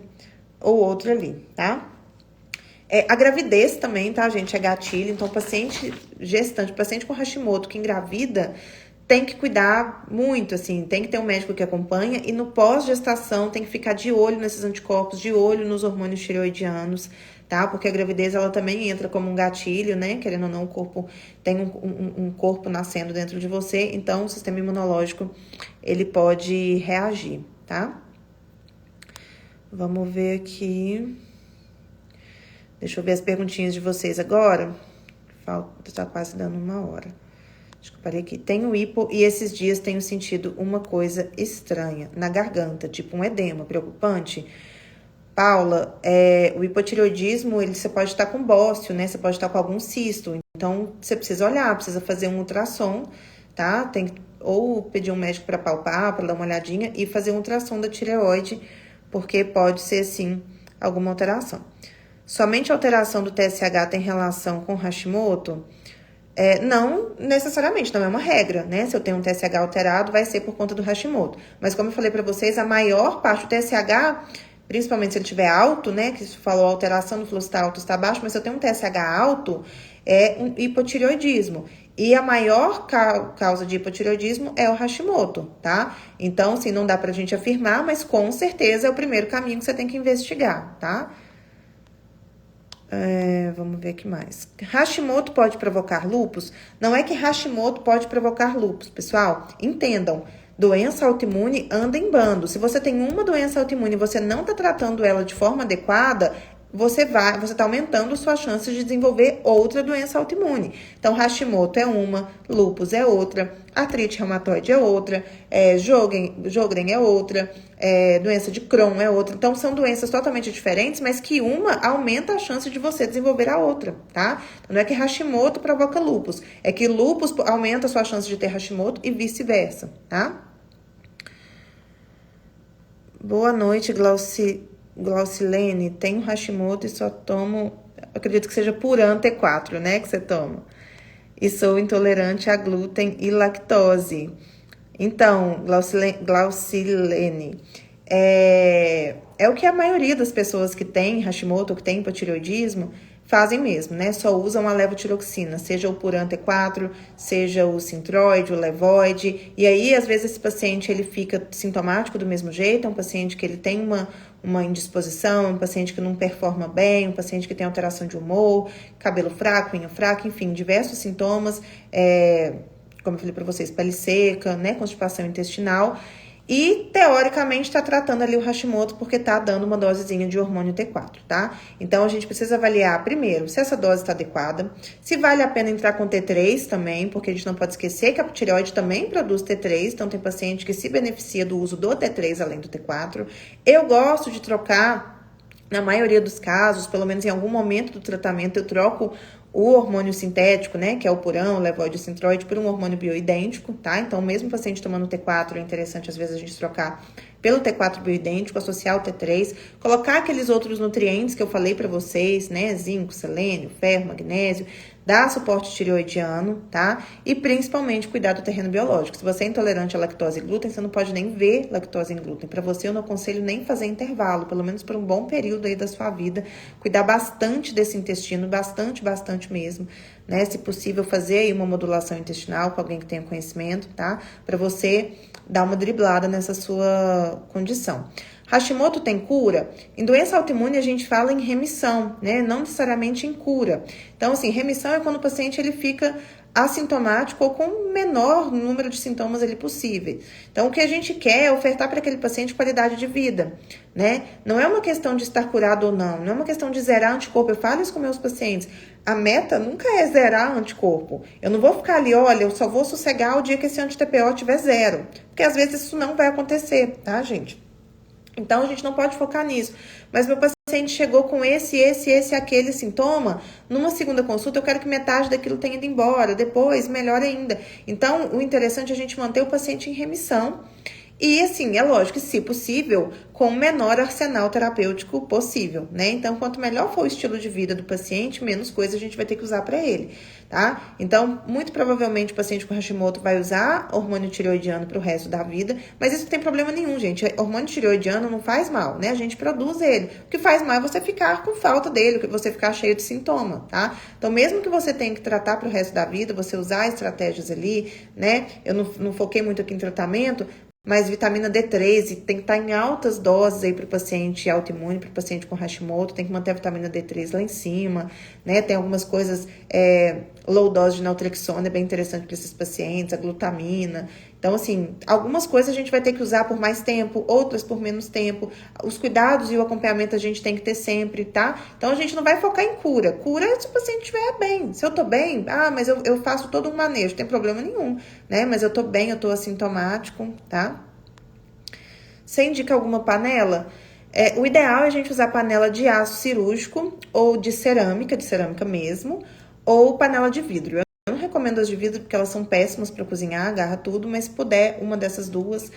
ou outra ali, tá? A gravidez também, tá, gente? É gatilho. Então, paciente gestante, paciente com Hashimoto que engravida, tem que cuidar muito, assim, tem que ter um médico que acompanha e no pós-gestação tem que ficar de olho nesses anticorpos, de olho nos hormônios tireoidianos, tá? Porque a gravidez, ela também entra como um gatilho, né? Querendo ou não, o corpo tem um corpo nascendo dentro de você, então o sistema imunológico, ele pode reagir, tá? Vamos ver aqui. Deixa eu ver as perguntinhas de vocês agora. Tá quase dando 1 hora. Acho que eu parei aqui. Tenho hipo e esses dias tenho sentido uma coisa estranha na garganta, tipo um edema preocupante. Paula, o hipotireoidismo, você pode estar com bócio, né? Você pode estar com algum cisto. Então, você precisa olhar, precisa fazer um ultrassom, tá? Tem que ou pedir um médico para palpar, para dar uma olhadinha e fazer um ultrassom da tireoide, porque pode ser, sim, alguma alteração. Somente a alteração do TSH tem relação com Hashimoto? Não necessariamente, não é uma regra, né? Se eu tenho um TSH alterado, vai ser por conta do Hashimoto. Mas como eu falei para vocês, a maior parte do TSH, principalmente se ele estiver alto, né? Que você falou, a alteração do fluxo está alto, está baixo, mas se eu tenho um TSH alto, é um hipotireoidismo. E a maior causa de hipotireoidismo é o Hashimoto, tá? Então, assim, não dá pra gente afirmar, mas com certeza é o primeiro caminho que você tem que investigar, tá? Vamos ver o que mais. Hashimoto pode provocar lúpus? Não é que Hashimoto pode provocar lúpus, pessoal. Entendam, doença autoimune anda em bando. Se você tem uma doença autoimune e você não está tratando ela de forma adequada, você está aumentando suas chances de desenvolver outra doença autoimune. Então, Hashimoto é uma, lúpus é outra, artrite reumatoide é outra, Sjögren é outra, doença de Crohn é outra. Então, são doenças totalmente diferentes, mas que uma aumenta a chance de você desenvolver a outra, tá? Então, não é que Hashimoto provoca lúpus, é que lúpus aumenta a sua chance de ter Hashimoto e vice-versa, tá? Boa noite, Glaucilene, tenho Hashimoto e só tomo, acredito que seja Puran T4, né, que você toma. E sou intolerante a glúten e lactose. Então, Glaucilene, é o que a maioria das pessoas que tem Hashimoto ou que tem hipotireoidismo fazem mesmo, né? Só usam a levotiroxina, seja o Puran T4, seja o Synthroid, o Levoid. E aí, às vezes, esse paciente ele fica sintomático do mesmo jeito, é um paciente que ele tem uma indisposição, um paciente que não performa bem, um paciente que tem alteração de humor, cabelo fraco, unha fraca, enfim, diversos sintomas, como eu falei para vocês, pele seca, né, constipação intestinal. E, teoricamente, está tratando ali o Hashimoto porque está dando uma dosezinha de hormônio T4, tá? Então, a gente precisa avaliar, primeiro, se essa dose está adequada, se vale a pena entrar com T3 também, porque a gente não pode esquecer que a tireoide também produz T3, então tem paciente que se beneficia do uso do T3 além do T4. Eu gosto de trocar, na maioria dos casos, pelo menos em algum momento do tratamento, eu troco o hormônio sintético, né, que é o Puran, o Levoid e o Synthroid, por um hormônio bioidêntico, tá? Então, mesmo o paciente tomando T4, é interessante, às vezes, a gente trocar pelo T4 bioidêntico, associar o T3, colocar aqueles outros nutrientes que eu falei pra vocês, né, zinco, selênio, ferro, magnésio, dar suporte tireoidiano, tá? E, principalmente, cuidar do terreno biológico. Se você é intolerante à lactose e glúten, você não pode nem ver lactose e glúten. Pra você, eu não aconselho nem fazer intervalo, pelo menos por um bom período aí da sua vida. Cuidar bastante desse intestino, bastante mesmo, né? Se possível, fazer aí uma modulação intestinal com alguém que tenha conhecimento, tá? Pra você dar uma driblada nessa sua condição. Hashimoto tem cura? Em doença autoimune a gente fala em remissão, né? Não necessariamente em cura. Então, assim, remissão é quando o paciente ele fica assintomático ou com o menor número de sintomas ali possível. Então, o que a gente quer é ofertar para aquele paciente qualidade de vida, né? Não é uma questão de estar curado ou não, não é uma questão de zerar anticorpo. Eu falo isso com meus pacientes. A meta nunca é zerar anticorpo. Eu não vou ficar ali, olha, eu só vou sossegar o dia que esse anti-TPO tiver zero. Porque às vezes isso não vai acontecer, tá, gente? Então, a gente não pode focar nisso. Mas meu paciente chegou com aquele sintoma, numa segunda consulta, eu quero que metade daquilo tenha ido embora. Depois, melhor ainda. Então, o interessante é a gente manter o paciente em remissão. E, assim, é lógico que, se possível, com o menor arsenal terapêutico possível, né? Então, quanto melhor for o estilo de vida do paciente, menos coisa a gente vai ter que usar para ele, tá? Então, muito provavelmente o paciente com Hashimoto vai usar hormônio tireoidiano pro resto da vida, mas isso não tem problema nenhum, gente. Hormônio tireoidiano não faz mal, né? A gente produz ele. O que faz mal é você ficar com falta dele, você ficar cheio de sintoma, tá? Então, mesmo que você tenha que tratar pro resto da vida, você usar estratégias ali, né? Eu não foquei muito aqui em tratamento, mas vitamina D3 tem que estar em altas doses aí para o paciente autoimune, para o paciente com Hashimoto, tem que manter a vitamina D3 lá em cima, né? Tem algumas coisas, low dose de naltrexona é bem interessante para esses pacientes, a glutamina. Então, assim, algumas coisas a gente vai ter que usar por mais tempo, outras por menos tempo. Os cuidados e o acompanhamento a gente tem que ter sempre, tá? Então, a gente não vai focar em cura. Cura é se o paciente estiver bem. Se eu tô bem, mas eu faço todo um manejo, não tem problema nenhum, né? Mas eu tô bem, eu tô assintomático, tá? Você indica alguma panela? O ideal é a gente usar panela de aço cirúrgico ou de cerâmica mesmo, ou panela de vidro. Eu não recomendo as de vidro porque elas são péssimas para cozinhar, agarra tudo, mas se puder, uma dessas duas.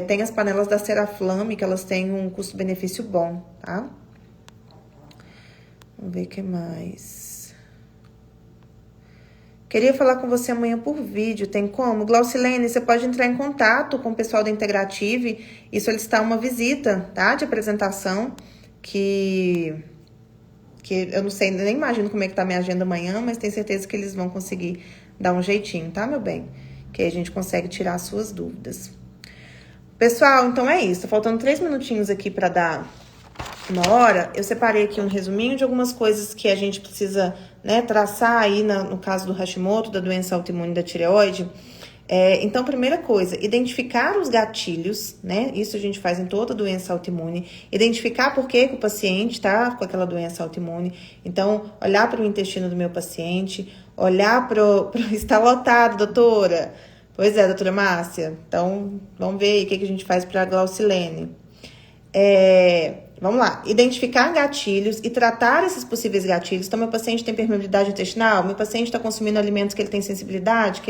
Tem as panelas da Ceraflame, que elas têm um custo-benefício bom, tá? Vamos ver o que mais. Queria falar com você amanhã por vídeo, tem como? Glaucilene, você pode entrar em contato com o pessoal da Integrative e solicitar uma visita, tá? De apresentação, que eu não sei, nem imagino como é que tá a minha agenda amanhã, mas tenho certeza que eles vão conseguir dar um jeitinho, tá, meu bem? Que aí a gente consegue tirar as suas dúvidas. Pessoal, então é isso. Tá faltando 3 minutinhos aqui para dar 1 hora. Eu separei aqui um resuminho de algumas coisas que a gente precisa, né, traçar aí no caso do Hashimoto, da doença autoimune da tireoide. Então, primeira coisa, identificar os gatilhos, né? Isso a gente faz em toda doença autoimune. Identificar por que o paciente tá com aquela doença autoimune. Então, olhar para o intestino do meu paciente, olhar está lotado, doutora. Pois é, doutora Márcia. Então, vamos ver aí o que a gente faz para a Glaucilene. Vamos lá, identificar gatilhos e tratar esses possíveis gatilhos. Então, meu paciente tem permeabilidade intestinal, meu paciente está consumindo alimentos que ele tem sensibilidade,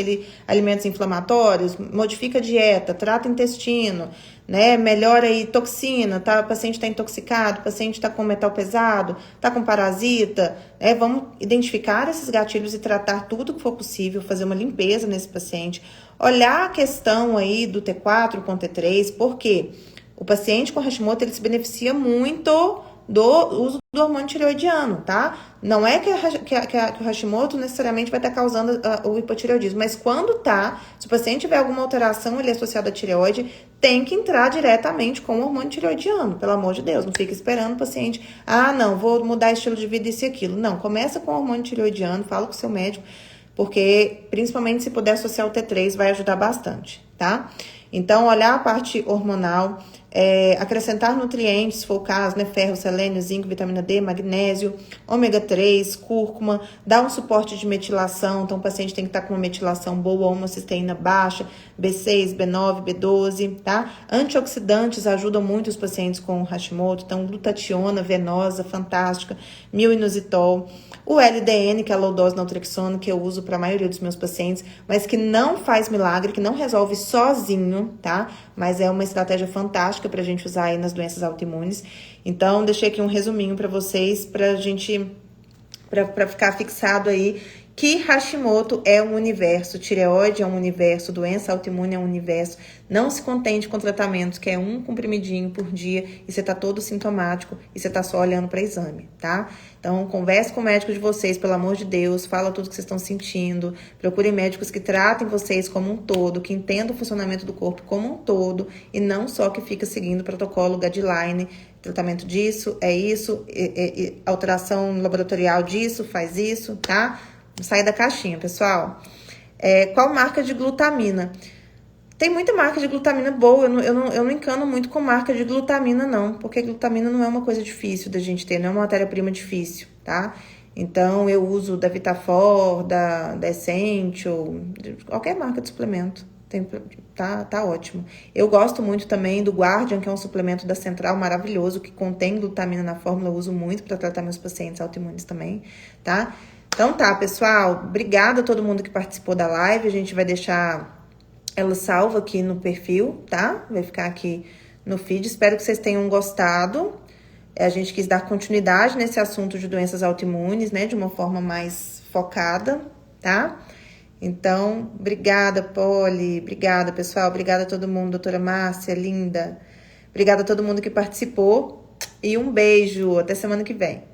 alimentos inflamatórios, modifica a dieta, trata o intestino, né? Melhora aí toxina, tá? O paciente está intoxicado, o paciente está com metal pesado, está com parasita, né? Vamos identificar esses gatilhos e tratar tudo que for possível, fazer uma limpeza nesse paciente. Olhar a questão aí do T4 com T3, por quê? O paciente com Hashimoto, ele se beneficia muito do uso do hormônio tireoidiano, tá? Não é que o Hashimoto necessariamente vai estar causando o hipotireoidismo, mas quando se o paciente tiver alguma alteração ali associada à tireoide, tem que entrar diretamente com o hormônio tireoidiano, pelo amor de Deus. Não fica esperando o paciente, não, vou mudar estilo de vida, isso e aquilo. Não, começa com o hormônio tireoidiano, fala com o seu médico, porque principalmente se puder associar o T3 vai ajudar bastante, tá? Então, olhar a parte hormonal, acrescentar nutrientes, se for o caso, né? Ferro, selênio, zinco, vitamina D, magnésio, ômega 3, cúrcuma, dar um suporte de metilação, então o paciente tem que estar com uma metilação boa, homocisteína baixa, B6, B9, B12, tá? Antioxidantes ajudam muito os pacientes com Hashimoto, então glutationa venosa, fantástica, mil-inositol, o LDN, que é a low dose naltrexona, que eu uso para a maioria dos meus pacientes, mas que não faz milagre, que não resolve sozinho, tá? Mas é uma estratégia fantástica pra gente usar aí nas doenças autoimunes. Então, deixei aqui um resuminho para vocês, pra ficar fixado aí que Hashimoto é um universo, tireoide é um universo, doença autoimune é um universo. Não se contente com tratamentos que é um comprimidinho por dia e você tá todo sintomático e você tá só olhando para exame, tá? Então, converse com o médico de vocês, pelo amor de Deus, fala tudo que vocês estão sentindo, procurem médicos que tratem vocês como um todo, que entendam o funcionamento do corpo como um todo e não só que fica seguindo o protocolo, guideline, tratamento disso, é isso, alteração laboratorial disso, faz isso, tá? Sair da caixinha, pessoal. Qual marca de glutamina? Tem muita marca de glutamina boa, eu não encano muito com marca de glutamina, não, porque glutamina não é uma coisa difícil da gente ter, não é uma matéria-prima difícil, tá? Então, eu uso da Vitafor, da Essential, qualquer marca de suplemento, tá ótimo. Eu gosto muito também do Guardian, que é um suplemento da Central maravilhoso, que contém glutamina na fórmula, eu uso muito para tratar meus pacientes autoimunes também, tá? Então tá, pessoal, obrigada a todo mundo que participou da live, a gente vai deixar ela salva aqui no perfil, tá? Vai ficar aqui no feed, espero que vocês tenham gostado. A gente quis dar continuidade nesse assunto de doenças autoimunes, né, de uma forma mais focada, tá? Então, obrigada, Polly, obrigada, pessoal, obrigada a todo mundo, doutora Márcia, linda. Obrigada a todo mundo que participou e um beijo, até semana que vem.